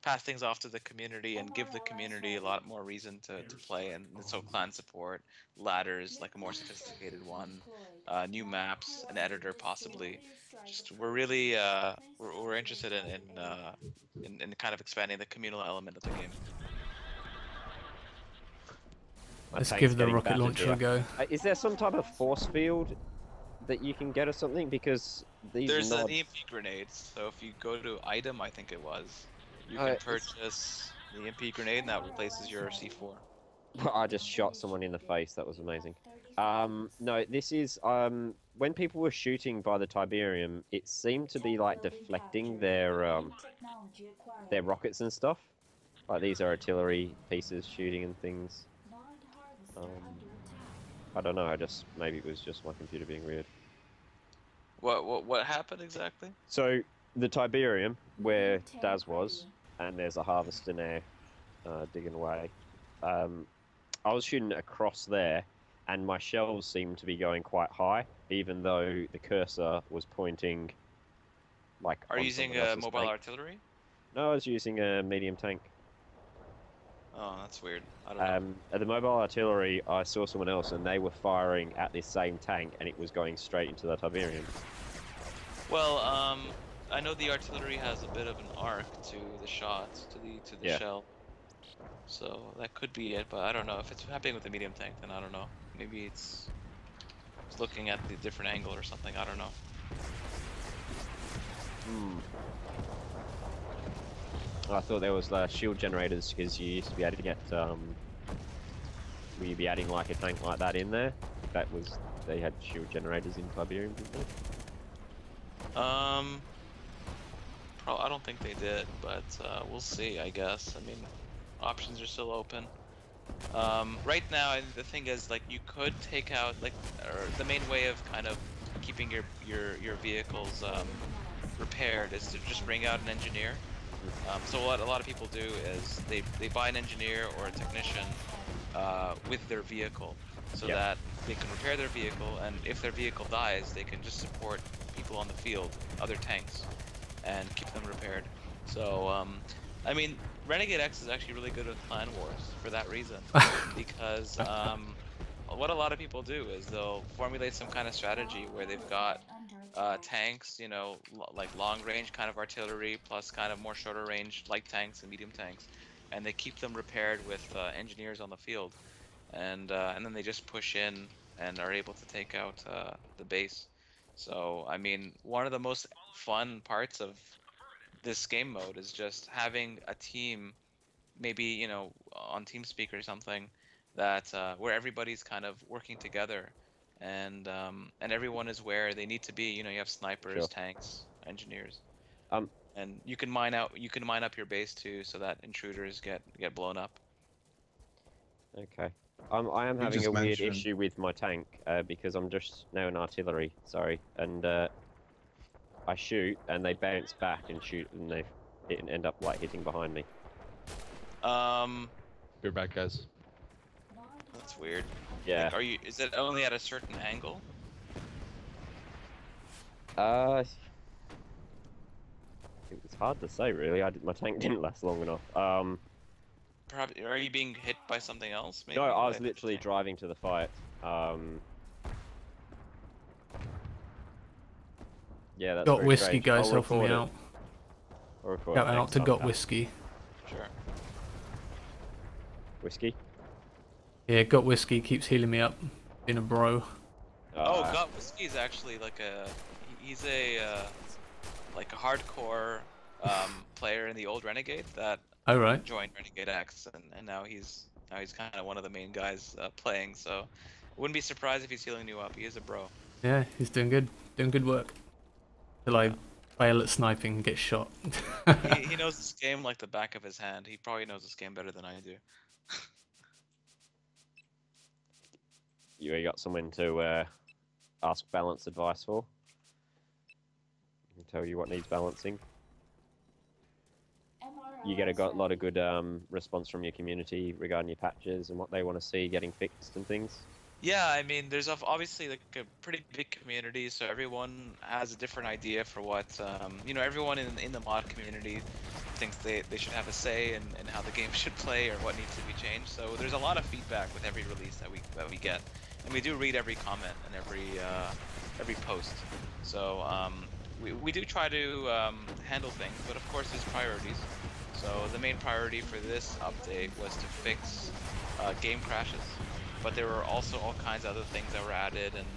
pass things off to the community and give the community a lot more reason to play. And so clan support, ladders, like a more sophisticated one, new maps, an editor possibly. Just we're really we're interested in kind of expanding the communal element of the game. Let's give the rocket launcher a go. Is there some type of force field that you can get or something? Because there's an EMP grenade. So if you go to item, I think it was, you can purchase the EMP grenade, and that replaces your C4. I just shot someone in the face. That was amazing. No, this is when people were shooting by the Tiberium, it seemed to be like deflecting their rockets and stuff. Like these are artillery pieces shooting and things. I don't know. Maybe it was just my computer being weird. What happened exactly? So the Tiberium, where Daz was, and there's a harvester now, digging away. I was shooting across there, and my shells seemed to be going quite high, even though the cursor was pointing like. Are you using mobile artillery? No, I was using a medium tank. Oh, that's weird. I don't know. At the mobile artillery, I saw someone else, and they were firing at this same tank, and it was going straight into the Tiberium. Well, I know the artillery has a bit of an arc to the shots, to the shell. So that could be it, but I don't know. If it's happening with the medium tank, then I don't know. Maybe it's looking at the different angle or something. I don't know. I thought there was shield generators because you used to be able to get. Will you be adding like a tank like that in there? That was they had shield generators in Tiberium, didn't they? I don't think they did, but we'll see. I guess. I mean, options are still open. Right now, the thing is, like, you could take out, like, or the main way of kind of keeping your vehicles repaired is to just bring out an engineer. So what a lot of people do is they buy an engineer or a technician with their vehicle, so that they can repair their vehicle, and if their vehicle dies, they can just support people on the field, other tanks, and keep them repaired. So, I mean, Renegade X is actually really good with Clan Wars for that reason, because what a lot of people do is they'll formulate some kind of strategy where they've got tanks, you know, like long range kind of artillery plus kind of more shorter range light tanks and medium tanks, and they keep them repaired with engineers on the field, and then they just push in and are able to take out the base. So I mean, one of the most fun parts of this game mode is just having a team, maybe, you know, on TeamSpeak or something, that where everybody's kind of working together, and everyone is where they need to be. You know, you have snipers, tanks, engineers, and you can mine up your base too, so that intruders get blown up. Okay. I am having a weird issue with my tank because I'm just now in artillery. Sorry, and I shoot and they bounce back and shoot and they end up like hitting behind me. You're back, guys. That's weird. Yeah. Like, is it only at a certain angle? It's hard to say really. My tank didn't last long enough. Probably. Are you being hit by something else? Maybe? No, I was literally driving to the fight. Yeah, that's Got whiskey, strange. guys, helping me out. Shout out to Got Whiskey. Sure. Whiskey? Yeah, Got Whiskey keeps healing me up. Being a bro. Got Whiskey is actually like he's a like a hardcore player in the old Renegade that joined Renegade X, and now he's kind of one of the main guys playing. So wouldn't be surprised if he's healing you up. He is a bro. Yeah, he's doing good work. Till I fail at sniping and get shot. he knows this game like the back of his hand. He probably knows this game better than I do. You got someone to ask balance advice for? I can tell you what needs balancing. You get a lot of good response from your community regarding your patches and what they want to see getting fixed and things. Yeah, I mean, there's obviously like a pretty big community, so everyone has a different idea for what, you know, everyone in the mod community thinks they should have a say in how the game should play or what needs to be changed. So there's a lot of feedback with every release that we get, and we do read every comment and every post. So we do try to handle things, but of course there's priorities. So the main priority for this update was to fix game crashes. But there were also all kinds of other things that were added and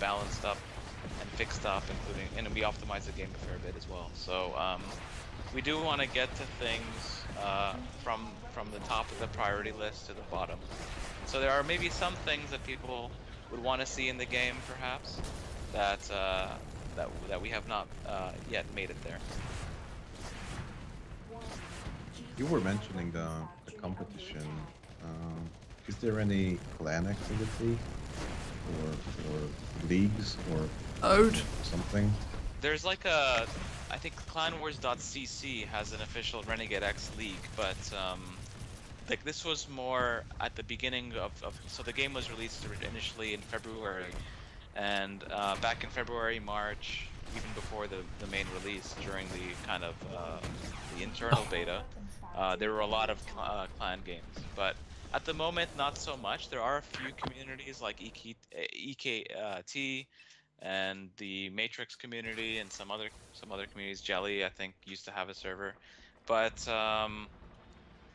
balanced up and fixed up, including, and we optimized the game a fair bit as well. So we do want to get to things from the top of the priority list to the bottom. So there are maybe some things that people would want to see in the game, perhaps, that we have not yet made it there. You were mentioning the competition. Is there any clan activity or leagues or something? There's like I think clanwars.cc has an official Renegade X league, but like this was more at the beginning of so the game was released initially in February, and back in February, March, even before the main release, during the kind of the internal beta, there were a lot of clan games, but at the moment, not so much. There are a few communities like EKT and the Matrix community and some other communities. Jelly, I think, used to have a server, but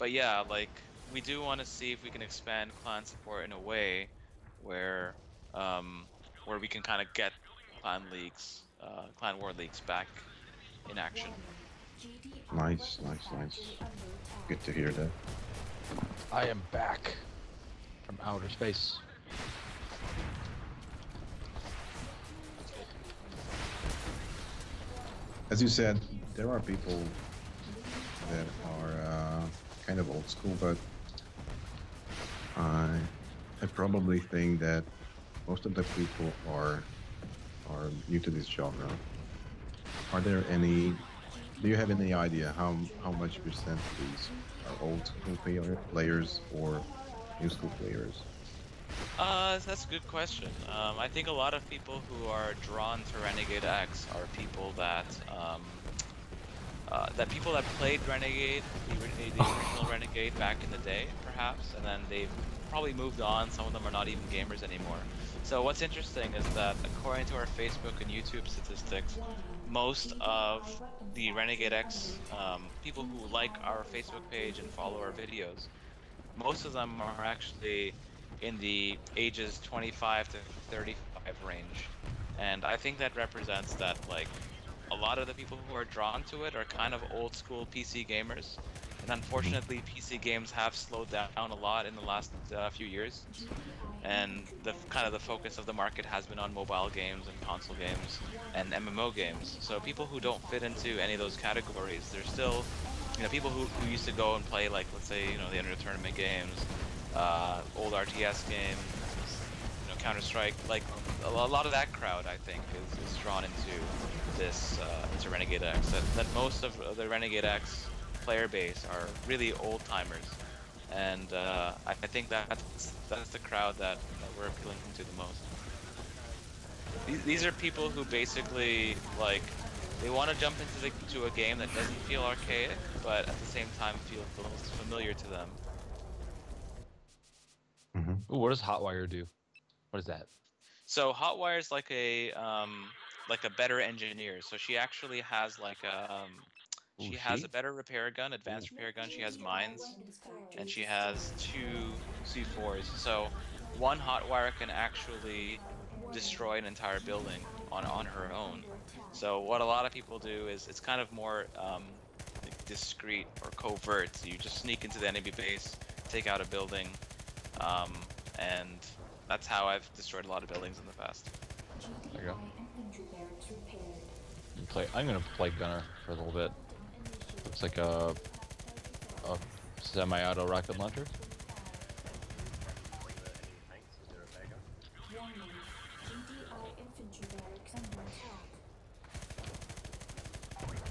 yeah, like we do want to see if we can expand clan support in a way where where we can kind of get clan leagues, clan war leagues back in action. Nice. Good to hear that. I am back from outer space. As you said, there are people that are kind of old school, but I probably think that most of the people are new to this genre. Are there any? Do you have any idea how much percentages are old school players or new school players? That's a good question. I think a lot of people who are drawn to Renegade X are people that people that played Renegade, the original Renegade back in the day, perhaps, and then they've probably moved on. Some of them are not even gamers anymore. So what's interesting is that according to our Facebook and YouTube statistics, most of the Renegade X people who like our Facebook page and follow our videos, most of them are actually in the ages 25 to 35 range. And I think that represents that, like, a lot of the people who are drawn to it are kind of old school PC gamers. And unfortunately, PC games have slowed down a lot in the last few years. And the focus of the market has been on mobile games and console games and MMO games. So people who don't fit into any of those categories, they're still, you know, people who used to go and play, like, let's say, you know, the Under Tournament games, old RTS games, you know, Counter-Strike, like a lot of that crowd, I think, is drawn into this, into Renegade X. That most of the Renegade X player base are really old timers, and I think that's the crowd that we're appealing to the most. These are people who basically, like, they want to jump into a game that doesn't feel archaic, but at the same time feels familiar to them. Ooh, what does Hotwire do? What is that? So Hotwire's like a better engineer. So she actually has like a a better repair gun, advanced repair gun. She has mines, and she has 2 C4s. So one Hotwire can actually destroy an entire building on her own. So what a lot of people do is it's kind of more like discreet or covert. So you just sneak into the enemy base, take out a building, and that's how I've destroyed a lot of buildings in the past. There you go. I'm gonna play Gunner for a little bit. Looks like a semi-auto rocket launcher.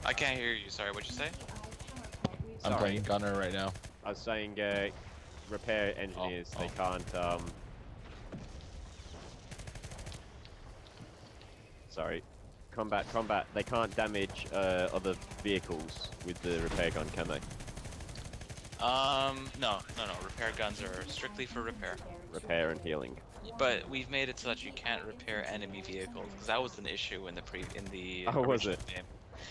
I can't hear you. Sorry, what'd you say? I'm playing Gunner right now. I was saying repair engineers, they can't sorry, combat, they can't damage other vehicles with the repair gun, can they? No. Repair guns are strictly for repair. Repair and healing. But we've made it so that you can't repair enemy vehicles, because that was an issue in the Oh, was it? game.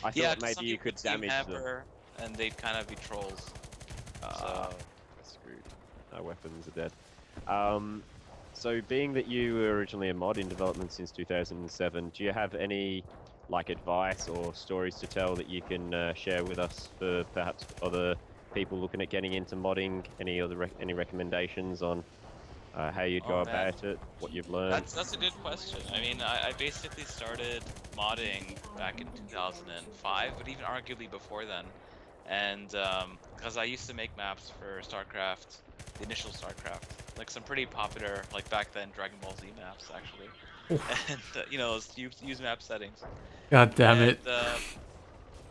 I thought maybe you could damage them. And they'd kind of be trolls. So that's screwed. No weapons are dead. So being that you were originally a mod in development since 2007, do you have any like advice or stories to tell that you can share with us for perhaps other people looking at getting into modding? Any recommendations on how you'd go about it, what you've learned? That's a good question. I mean, I basically started modding back in 2005, but even arguably before then. And because I used to make maps for StarCraft, the initial StarCraft, like some pretty popular, like back then, Dragon Ball Z maps actually, and you know, those use map settings. God damn it!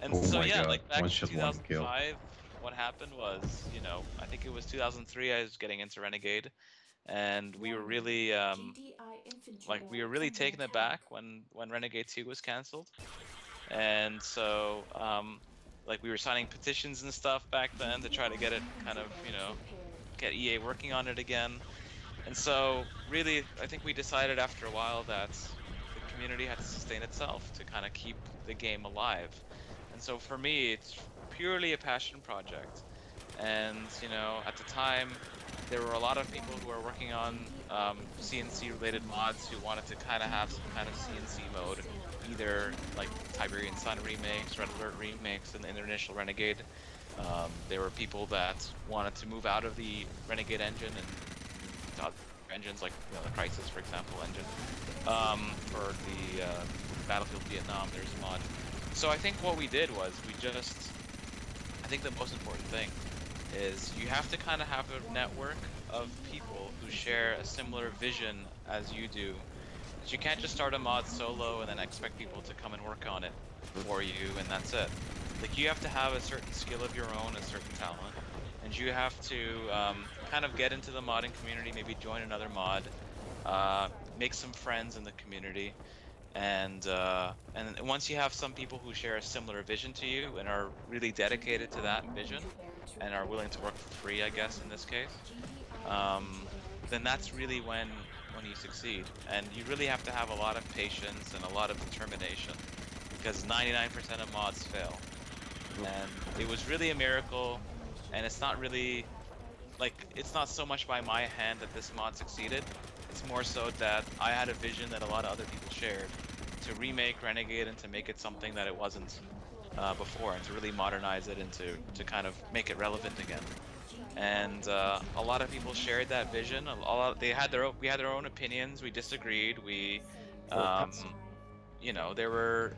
And Oh so my yeah, God. like back One in shot, one kill. 2005, what happened was, you know, I think it was 2003, I was getting into Renegade, and we were really taken aback when Renegade 2 was cancelled, and so like we were signing petitions and stuff back then to try to get it kind of, you know, get EA working on it again. And so really, I think we decided after a while that the community had to sustain itself to kind of keep the game alive. And so for me, it's purely a passion project. And, you know, at the time, there were a lot of people who are working on CNC-related mods who wanted to kind of have some kind of CNC mode, either like Tiberian Sun remakes, Red Alert remakes, and the initial Renegade. There were people that wanted to move out of the Renegade engine and to other engines like the Crisis, for example, engine. For the Battlefield Vietnam, there's a mod. So I think what we did was I think the most important thing is you have to kind of have a network of people who share a similar vision as you do. You can't just start a mod solo and then expect people to come and work on it for you and that's it. Like you have to have a certain skill of your own, a certain talent, and you have to kind of get into the modding community, maybe join another mod, make some friends in the community, and once you have some people who share a similar vision to you and are really dedicated to that vision and are willing to work for free, I guess in this case, then that's really when you succeed. And you really have to have a lot of patience and a lot of determination, because 99% of mods fail. And it was really a miracle, and it's not really like, it's not so much by my hand that this mod succeeded. It's more so that I had a vision that a lot of other people shared to remake Renegade and to make it something that it wasn't before, and to really modernize it and to kind of make it relevant again. And a lot of people shared that vision. We had their own opinions. We disagreed. You know, there were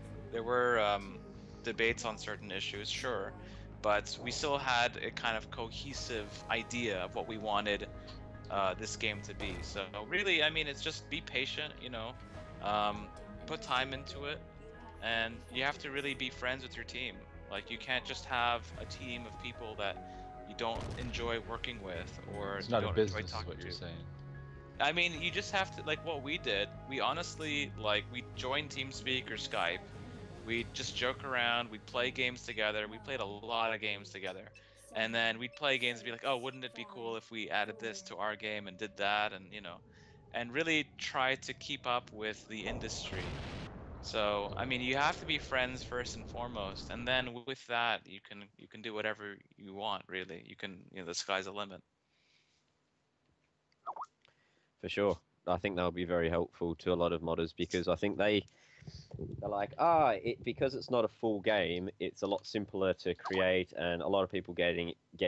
debates on certain issues, sure, but we still had a kind of cohesive idea of what we wanted this game to be. So really, I mean, it's just be patient, you know, put time into it, and you have to really be friends with your team. Like, you can't just have a team of people that you don't enjoy working with, or It's you not don't a business, enjoy is talking what you're to. saying. I mean, you just have to, like what we did, we honestly, like, we joined TeamSpeak or Skype, we just joke around, we'd play games together, we played a lot of games together, and then we'd play games and be like, oh, wouldn't it be cool if we added this to our game and did that, and you know, and really try to keep up with the industry. So, I mean, you have to be friends first and foremost, and then with that, you can do whatever you want, really. You can, you know, the sky's the limit. For sure. I think that'll be very helpful to a lot of modders, because I think they're like, because it's not a full game, it's a lot simpler to create, and a lot of people get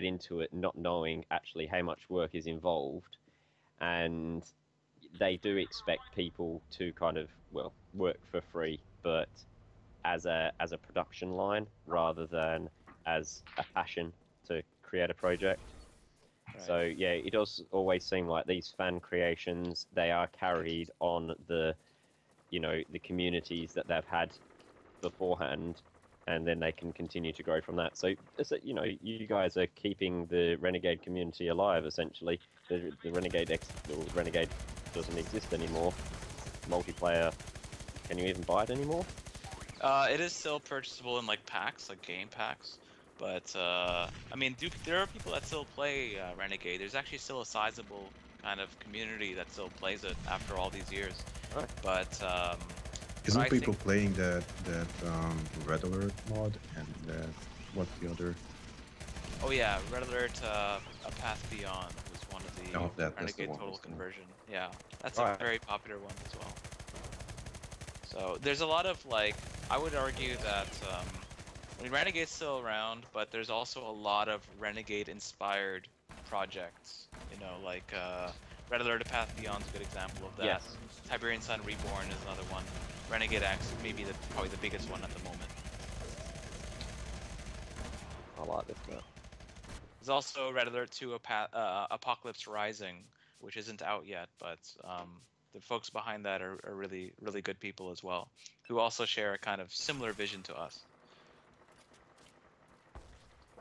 into it not knowing actually how much work is involved, and they do expect people to kind of, well, work for free, but as a production line rather than as a passion to create a project. Right. So yeah, it does always seem like these fan creations, they are carried on the, you know, the communities that they've had beforehand, and then they can continue to grow from that. So it's you know, you guys are keeping the Renegade community alive essentially. The Renegade X, or Renegade doesn't exist anymore. Multiplayer, can you even buy it anymore? It is still purchasable in like packs, like game packs. But I mean, there are people that still play Renegade. There's actually still a sizable kind of community that still plays it after all these years. Right. But Isn't people playing that Red Alert mod and what's the other? Oh yeah, Red Alert, A Path Beyond was one of the Renegade one, Total Conversion. Yeah, that's Right. a very popular one as well. So there's a lot of, like, I would argue that I mean, Renegade's still around, but there's also a lot of Renegade-inspired projects. You know, like Red Alert: A Path Beyond is a good example of that. Yes. Tiberian Sun Reborn is another one. Renegade X, maybe probably the biggest one at the moment. I like this now. There's also Red Alert 2 Apocalypse Rising, which isn't out yet, but the folks behind that are really, really good people as well, who also share a kind of similar vision to us.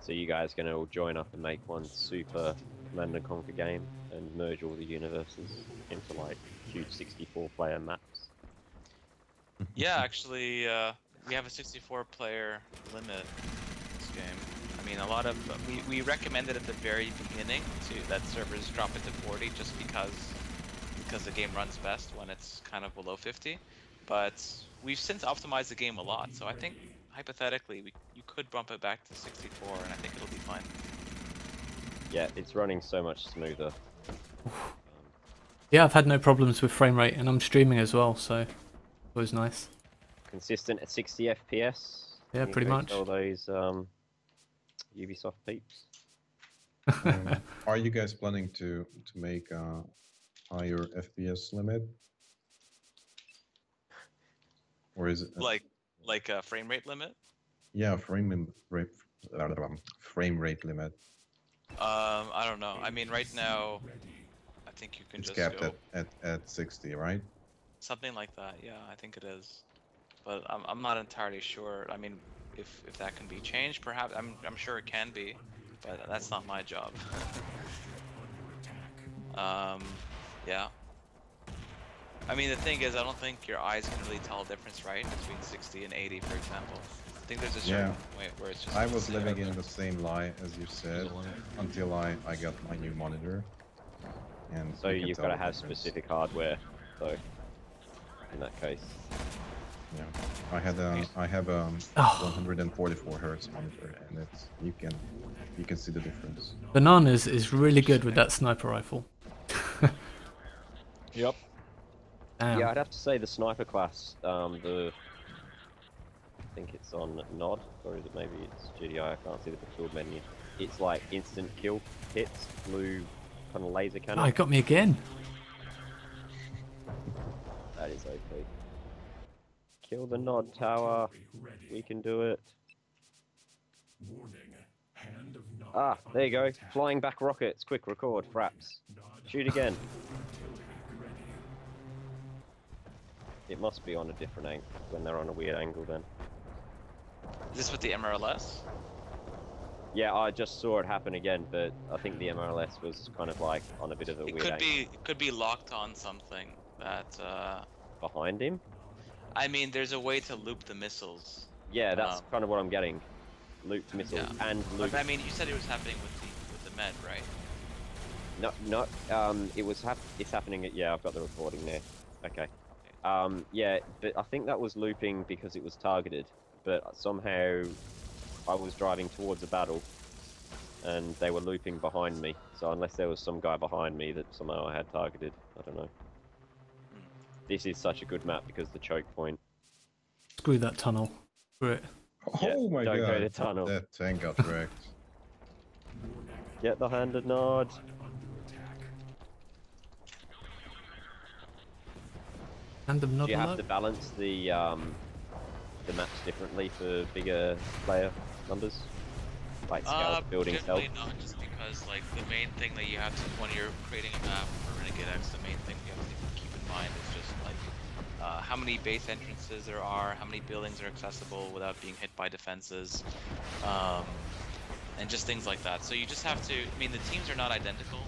So you guys gonna all join up and make one super Command and Conquer game and merge all the universes into like huge 64-player maps? Yeah, actually, we have a 64-player limit in this game. I mean, a lot of we recommended at the very beginning that servers drop it to 40 just because the game runs best when it's kind of below 50. But we've since optimized the game a lot, so I think hypothetically you could bump it back to 64, and I think it'll be fine. Yeah, it's running so much smoother. Yeah, I've had no problems with frame rate, and I'm streaming as well, so it was nice. Consistent at 60 FPS. Yeah, pretty much. All those Ubisoft peeps. Are you guys planning to make a higher FPS limit, or is it like a frame rate limit? Yeah, frame rate limit. I don't know. I mean, right now, I think you can It's just capped go at 60, right? something like that. Yeah, I think it is, but I'm not entirely sure. I mean, if that can be changed, perhaps I'm sure it can be, but that's not my job. Yeah. I mean, the thing is, I don't think your eyes can really tell a difference, right, between 60 and 80, for example. I think there's a certain point where it's just. I was living in the same lie as you said until I got my new monitor. And so you've got to have specific hardware, though. In that case. Yeah, I have a 144 hertz monitor, and it's you can see the difference. Bananas is really good with that sniper rifle. Yep. Damn. Yeah, I'd have to say the sniper class. I think it's on Nod, or is it maybe it's GDI? I can't see the build menu. It's like instant kill hits, blue kind of laser cannon. Oh, it got me again. That is OP. Kill the Nod tower. We can do it. Ah, there you go. Flying back rockets. Quick record, fraps. Shoot again. It must be on a different angle when they're on a weird angle then. Is this with the MRLS? Yeah, I just saw it happen again, but I think the MRLS was kind of like on a bit of a weird angle. It could be locked on something that behind him? I mean, there's a way to loop the missiles. Yeah, that's kind of what I'm getting. Looped missiles and looped. But, I mean, you said it was happening with the med, right? No, it's happening at, yeah, I've got the recording there. Okay. Yeah, but I think that was looping because it was targeted, but somehow I was driving towards a battle and they were looping behind me. So unless there was some guy behind me that somehow I had targeted, I don't know. This is such a good map because the choke point. Screw that tunnel. Screw it. Oh my god, don't go to tunnel. That tank got wrecked. Get the handed nod. And I'm not Do you have to balance the maps differently for bigger player numbers? Like scale building self? Generally not, just because like the main thing that you have to, when you're creating a map for Renegade X, the main thing you have to keep in mind is just like how many base entrances there are, how many buildings are accessible without being hit by defenses, and just things like that. So you just have to, I mean, the teams are not identical,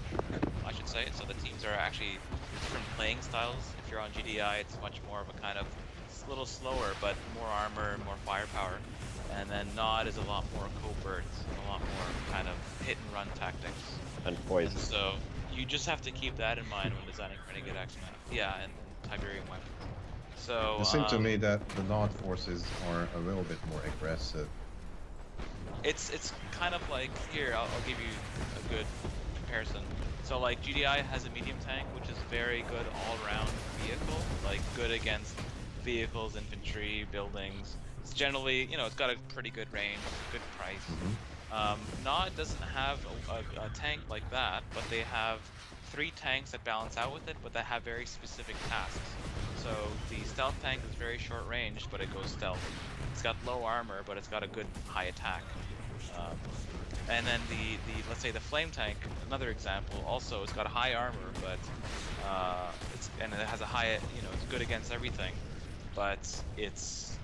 I should say, so the teams are actually different playing styles. If you're on GDI, it's much more of a kind of, it's a little slower, but more armor, more firepower. And then Nod is a lot more covert, a lot more kind of hit and run tactics. And poison. And so you just have to keep that in mind when designing Renegade X map. Yeah, and Tiberium weapons. So it seemed to me that the Nod forces are a little bit more aggressive. It's kind of like, here, I'll give you a good comparison. So like GDI has a medium tank, which is very good all-round vehicle, like good against vehicles, infantry, buildings. It's generally, you know, it's got a pretty good range, good price. Nod doesn't have a tank like that, but they have 3 tanks that balance out with it, but that have very specific tasks. So the stealth tank is very short range, but it goes stealth. It's got low armor, but it's got a good high attack. And then the let's say the flame tank, another example, also it's got a high armor, but it has a high, you know, it's good against everything, but its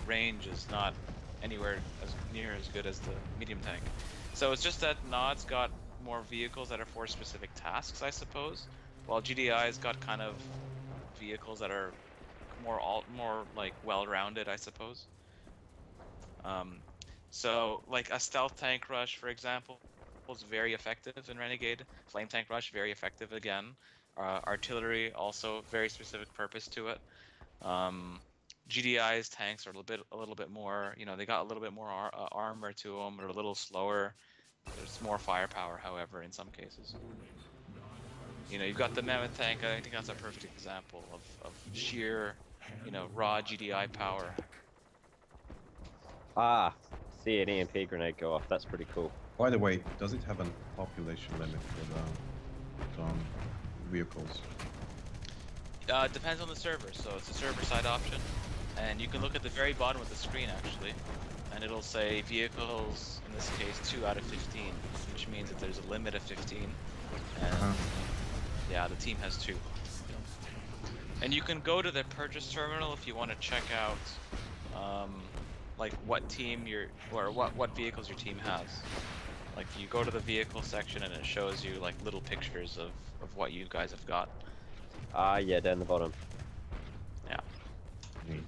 range is not anywhere as near as good as the medium tank. So it's just that Nod's got more vehicles that are for specific tasks, I suppose, while GDI's got kind of vehicles that are more like well-rounded, I suppose. So like a stealth tank rush, for example, was very effective in Renegade. Flame tank rush, very effective again. Artillery, also very specific purpose to it. GDI's tanks are a little bit more, you know, they got a little bit more armor to them. They're a little slower. There's more firepower, however, in some cases. You know, you've got the mammoth tank. I think that's a perfect example of sheer, you know, raw GDI power. Ah, see an EMP grenade go off. That's pretty cool. By the way, does it have a population limit for the vehicles? Depends on the server. So it's a server-side option, and you can look at the very bottom of the screen actually, and it'll say vehicles. In this case, 2 out of 15, which means that there's a limit of 15. And yeah, the team has 2. And you can go to the purchase terminal if you want to check out, like what team what vehicles your team has. Like you go to the vehicle section and it shows you like little pictures of what you guys have got. Ah, yeah, down the bottom. Yeah. Neat.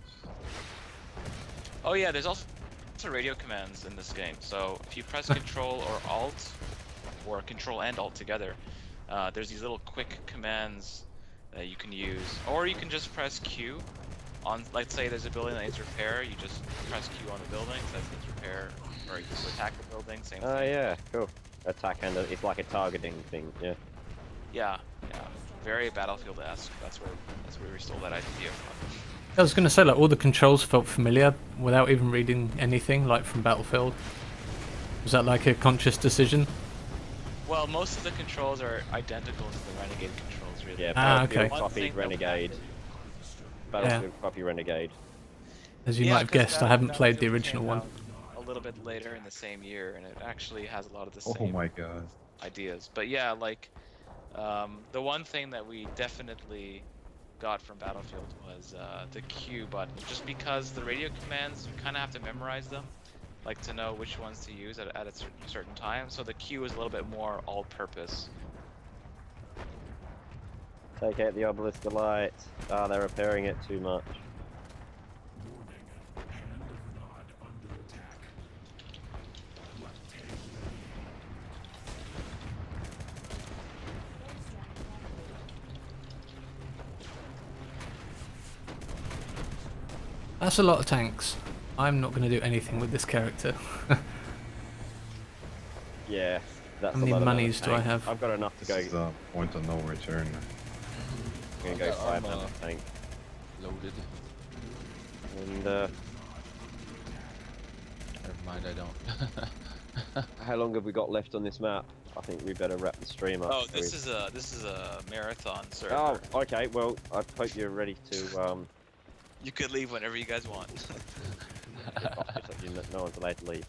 Oh yeah, there's also radio commands in this game. So if you press Control or Alt, or Control and Alt together, there's these little quick commands that you can use, or you can just press Q on, let's say there's a building that needs repair, you just press Q on the building, so that needs repair, or you just attack the building, same thing. Oh yeah, cool. Attack and it's like a targeting thing, yeah. Yeah, very Battlefield-esque. That's where we stole that idea from. I was going to say, like, all the controls felt familiar without even reading anything, like from Battlefield. Was that like a conscious decision? Well, most of the controls are identical to the Renegade controls, really. Yeah, okay. Copied Renegade. Battlefield copy Renegade. As you might have guessed, I haven't played the original one. A little bit later in the same year, and it actually has a lot of the same Oh my god. ideas. But yeah, like, the one thing that we definitely got from Battlefield was the Q button, just because the radio commands, you kind of have to memorize them, like to know which ones to use at a certain time. So the Q is a little bit more all-purpose. Take out the obelisk of light. Ah, they're repairing it too much. That's a lot of tanks. I'm not going to do anything with this character. Yeah, that's How many a lot monies of do I tank. have? I've got enough to This go. is the point of no return. I'm gonna go I've got 5 armor. tank. Loaded. And Never mind, I don't. how long have we got left on this map? I think we better wrap the stream up. Oh, so this is a marathon server. Oh, okay. Well, I hope you're ready to. You could leave whenever you guys want. No one's allowed to leave.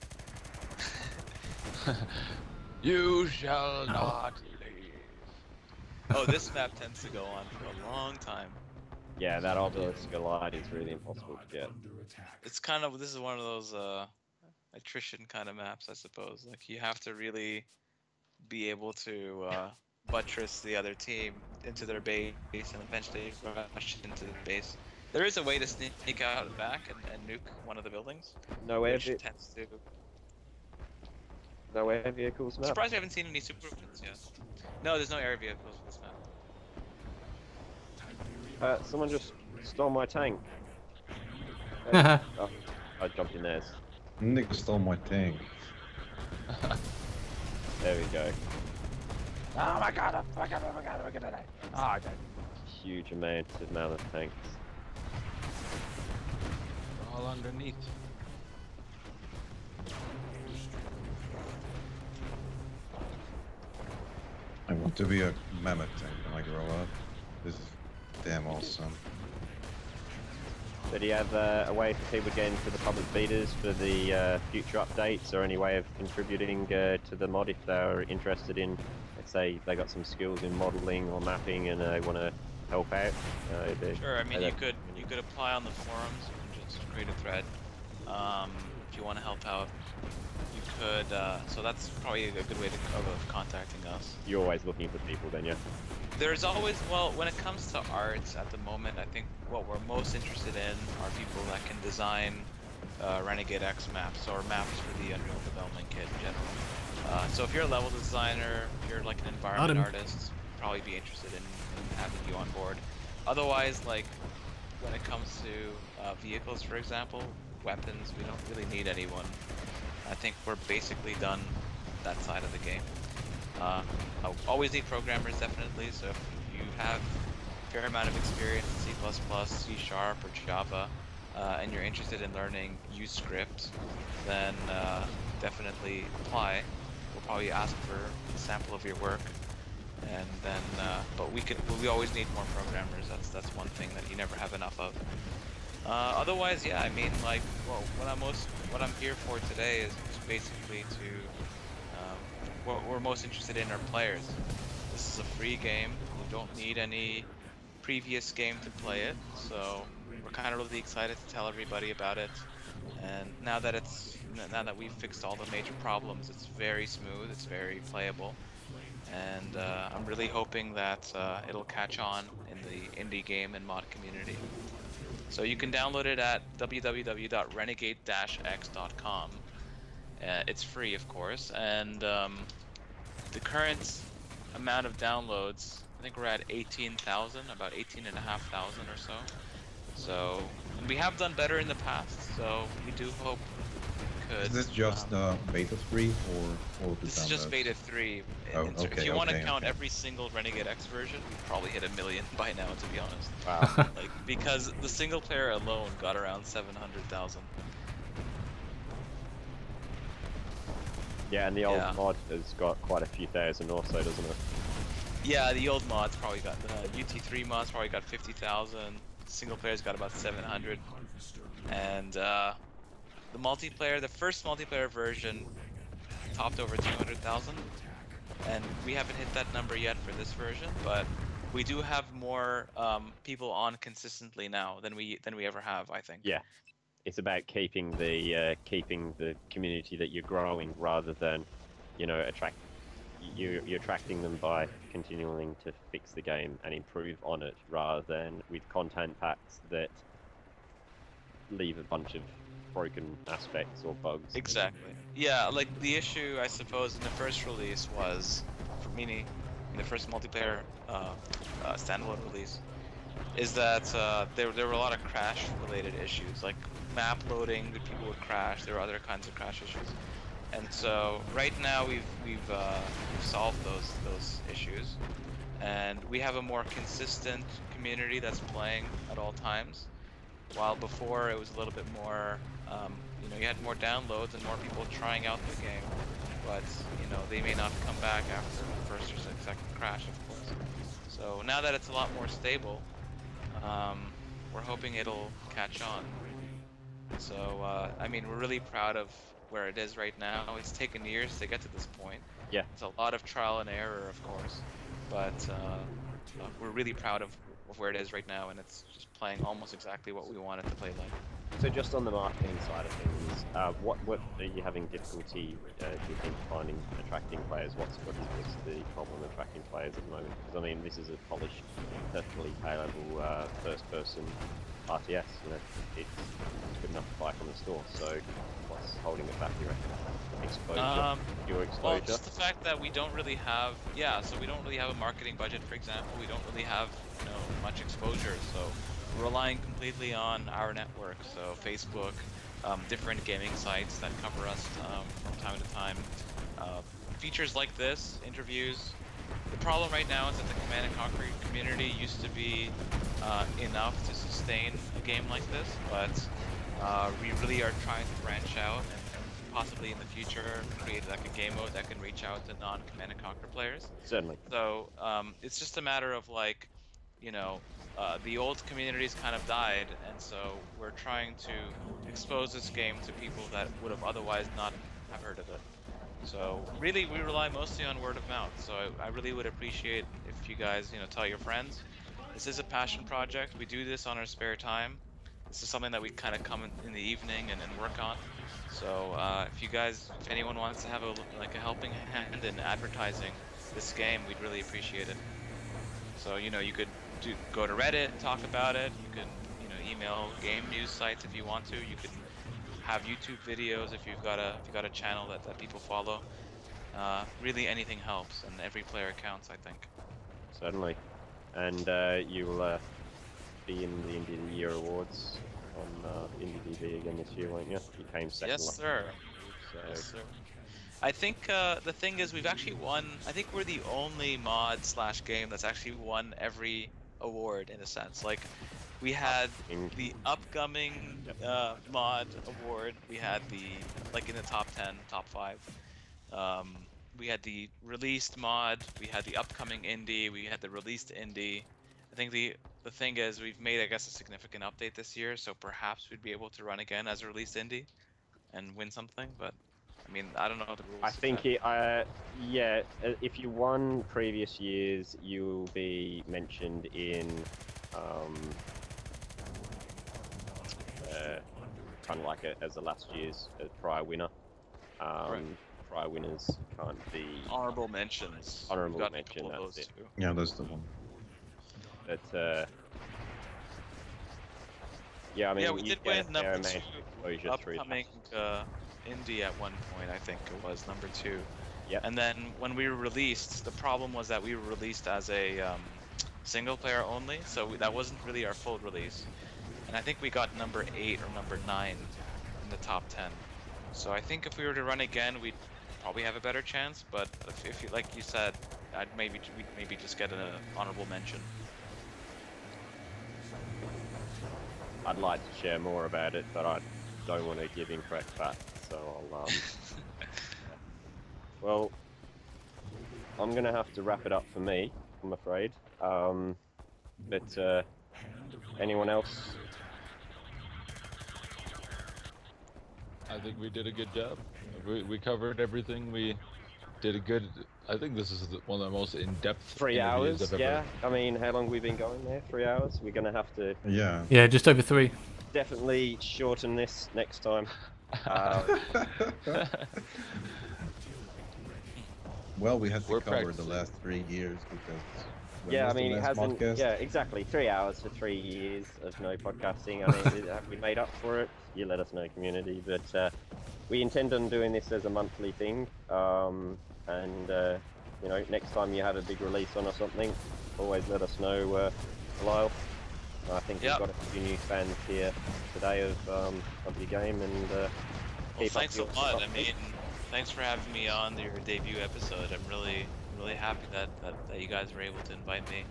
You shall not leave. Oh, this map tends to go on for a long time. Yeah, that obelisk of light is really impossible to get. It's kind of, this is one of those attrition kind of maps, I suppose. Like you have to really be able to buttress the other team into their base and eventually rush into the base. There is a way to sneak out the back and nuke one of the buildings. No air, Which tends to... no air vehicles I'm map. surprised we haven't seen any super weapons yet. No, there's no air vehicles in this map. Someone just stole my tank. Oh, I jumped in theirs. Nick stole my tank. There we go. Oh my god, oh my god, oh my god, oh my god. Ah, okay. Huge amount of tanks. All underneath. I want to be a mammoth tank when I grow up. This is damn awesome. So do you have a way for people to get into the public betas for the future updates, or any way of contributing to the mod if they're interested in, let's say they got some skills in modeling or mapping and they want to help out? Sure, I mean you could apply on the forums. You can just create a thread if you want to help out. You could, so that's probably a good way of contacting us. You're always looking for people then, yeah? There's always, well, when it comes to art at the moment, I think what we're most interested in are people that can design Renegade X maps, or maps for the Unreal Development Kit in general. So if you're a level designer, if you're like an environment artist, probably be interested in having you on board. Otherwise, like when it comes to vehicles, for example, weapons, we don't really need anyone. I think we're basically done that side of the game. I'll always need programmers, definitely. So if you have a fair amount of experience in C++, C# or Java, and you're interested in learning UScript, then definitely apply. We'll probably ask for a sample of your work, and then but we always need more programmers. That's one thing that you never have enough of. Otherwise, yeah, I mean, like, well, what I'm here for today is basically to what we're most interested in are players. This is a free game. You don't need any previous game to play it, so we're kind of really excited to tell everybody about it. And now that we've fixed all the major problems, it's very smooth, it's very playable, and I'm really hoping that it'll catch on in the indie game and mod community. So you can download it at www.renegade-x.com. It's free, of course, and the current amount of downloads, I think we're at 18,000, about 18,500 or so. So, and we have done better in the past, so we do hope we could. Is this just beta 3 or all the This is just beta 3. Okay, if you want to count every single Renegade X version, we'd probably hit 1 million by now, to be honest. Wow. Like, because the single player alone got around 700,000. Yeah, and the old mod has got quite a few thousand also, doesn't it? Yeah, the old mod's probably got UT3 mod's probably got 50,000. Single player's got about 700, and the multiplayer, the first multiplayer version, topped over 200,000, and we haven't hit that number yet for this version, but we do have more people on consistently now than we ever have, I think. Yeah, it's about keeping the community that you're growing rather than, you know, you're attracting them by continuing to fix the game and improve on it, rather than with content packs that leave a bunch of broken aspects or bugs. Exactly. Yeah, like the issue, I suppose, in the first release was, for me, in the first multiplayer standalone release, is that there were a lot of crash-related issues, like map loading, that people would crash. There were other kinds of crash issues. And so right now we've solved those issues, and we have a more consistent community that's playing at all times. While before it was a little bit more, you know, you had more downloads and more people trying out the game, but you know, they may not come back after the first or second crash, of course. So now that it's a lot more stable, we're hoping it'll catch on. So I mean, we're really proud of where it is right now. It's taken years to get to this point. Yeah. It's a lot of trial and error, of course, but we're really proud of where it is right now, and it's just playing almost exactly what we want it to play like. So just on the marketing side of things, what are you having difficulty, do you think, attracting players? What's the problem attracting players at the moment? Because I mean, this is a polished, perfectly playable first-person RTS. You know, it's good enough to buy from the store. So what's holding it back, you reckon? Exposure, your exposure. Well, just the fact that we don't really have, so we don't really have a marketing budget, for example. We don't really have, you know, much exposure. So we're relying completely on our network. So Facebook, different gaming sites that cover us from time to time. Features like this, interviews. The problem right now is that the Command and Conquer community used to be enough to sustain a game like this, but we really are trying to branch out and possibly in the future create like a game mode that can reach out to non-Command and Conquer players. Certainly. So it's just a matter of, like, you know, the old communities kind of died, and so we're trying to expose this game to people that would have otherwise not have heard of it. So really, we rely mostly on word of mouth. So I really would appreciate if you guys, you know, tell your friends. This is a passion project. We do this on our spare time. This is something that we kind of come in the evening and work on. So if anyone wants to have a helping hand in advertising this game, we'd really appreciate it. So, you know, you could go to Reddit, talk about it. You can, you know, email game news sites if you want to. You could have YouTube videos if you've got a channel that people follow. Really, anything helps, and every player counts, I think. Certainly. And you will be in the Indie of the Year Awards on IndieDB again this year, won't you? You came second. Yes, sir. So yes, sir. I think the thing is we've actually won. I think we're the only mod/game that's actually won every award in a sense. Like we had the upcoming mod award. We had the like in the top 10, top 5. We had the released mod. We had the upcoming indie. We had the released indie. I think the thing is we've made, I guess, a significant update this year, so perhaps we'd be able to run again as a released indie and win something. But I mean, I don't know the rules. I think yeah, if you won previous years, you will be mentioned in kind of like as the last year's prior winner. Right. Prior winners can't be Honorable mentions. Honorable We've got a mention, couple of that's those it. too. Yeah, that's the one. But yeah, I mean, Yeah, we you did get win a fair number 2 amount of exposure through upcoming indie at one point. I think it was number 2. Yep. And then when we were released, the problem was that we were released as a single player only, so that wasn't really our full release. And I think we got number 8 or number 9 in the top 10. So I think if we were to run again, we'd probably have a better chance. But if you, like you said, we'd maybe just get an honorable mention. I'd like to share more about it, but I don't want to give incorrect facts, so I'll well, I'm gonna have to wrap it up for me, I'm afraid. But anyone else? I think we did a good job. We covered everything. We did a good. I think this is one of the most in-depth 3 interviews hours, I've yeah. ever. I mean, how long have we been going there? 3 hours? We're gonna have to Yeah. Yeah, just over 3. definitely shorten this next time. Well, we had to We're cover practicing. the last 3 years because. when Yeah, I was the mean, it last hasn't. Modcast? Yeah, exactly. 3 hours for 3 years of no podcasting. I mean, have we made up for it? You let us know, community. But we intend on doing this as a monthly thing. And you know, next time you have a big release on or something, always let us know, Lyle. I think Yep. we've got a few new fans here today of your game, and Well, keep up thanks a your lot. I stuff. mean, thanks for having me on your debut episode. I'm really happy that you guys were able to invite me.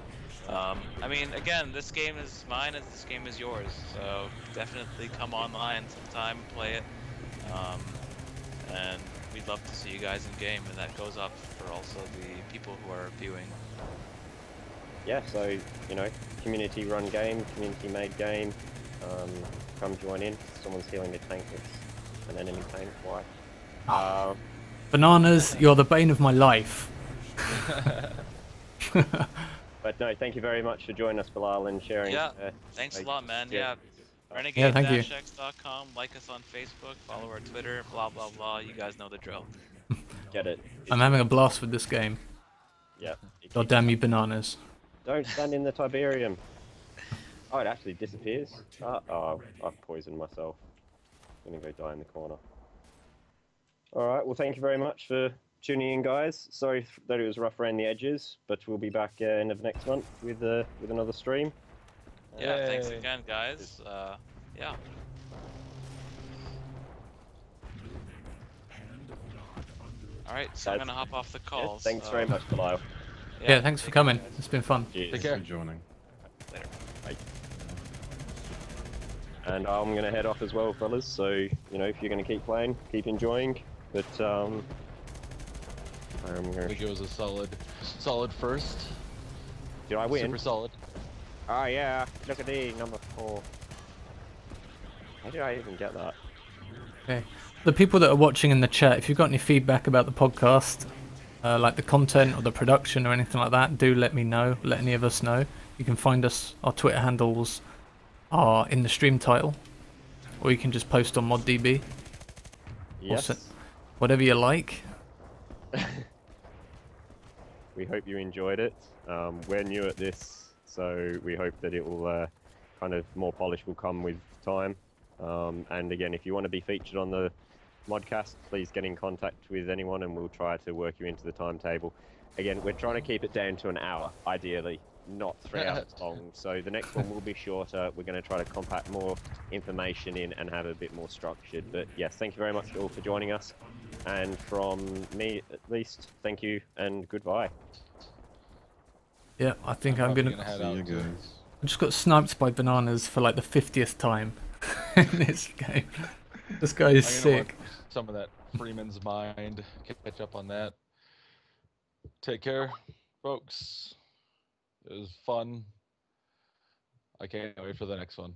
I mean, again, this game is mine as this game is yours. So definitely come online sometime, play it. And we'd love to see you guys in game, and that goes up for also the people who are viewing. Yeah, so, you know, community run game, community made game, come join in. Someone's healing a tank with an enemy tank, why? Bananas, you're the bane of my life. But no, thank you very much for joining us, Bilal, and sharing. Yeah, thanks a lot, man. yeah. Yeah, Yeah, thank you. Renegade-X.com, like us on Facebook, follow our Twitter, blah blah blah. You guys know the drill. Get it. I'm having a blast with this game. Yeah. God damn you, bananas. Don't stand in the Tiberium. Oh, it actually disappears. Oh, I've poisoned myself. I'm gonna go die in the corner. Alright, well thank you very much for tuning in, guys. Sorry that it was rough around the edges, but we'll be back end of next month with another stream. Yeah, thanks Yay. again, guys. Yeah. Alright, so I'm Guys, gonna hop off the Yeah, call. thanks so- very much, Bilal. Yeah, thanks for coming. It's been fun. Cheers. Take care. For joining. Later. And I'm gonna head off as well, fellas. So you know, if you're gonna keep playing, keep enjoying. But I'm I gonna. think it was a solid first. Did I win? Super solid. Oh yeah, look at the number 4. How did I even get that? Okay. The people that are watching in the chat, if you've got any feedback about the podcast, like the content or the production or anything like that, do let me know. Let any of us know. You can find us. Our Twitter handles are in the stream title, or you can just post on ModDB. Yes. Whatever you like. We hope you enjoyed it. We're new at this, so we hope that it will kind of more polish will come with time. And again, if you want to be featured on the Modcast, please get in contact with anyone and we'll try to work you into the timetable. Again, we're trying to keep it down to an hour, ideally, not 3 hours long. So the next one will be shorter. We're going to try to compact more information in and have a bit more structured. But yes, thank you very much all for joining us. And from me, at least, thank you and goodbye. Yeah, I think I'm gonna head See out you too. guys. I just got sniped by bananas for like the 50th time in this game. This guy is I'm gonna sick. want some of that Freeman's Mind. Catch up on that. Take care, folks. It was fun. I can't wait for the next one.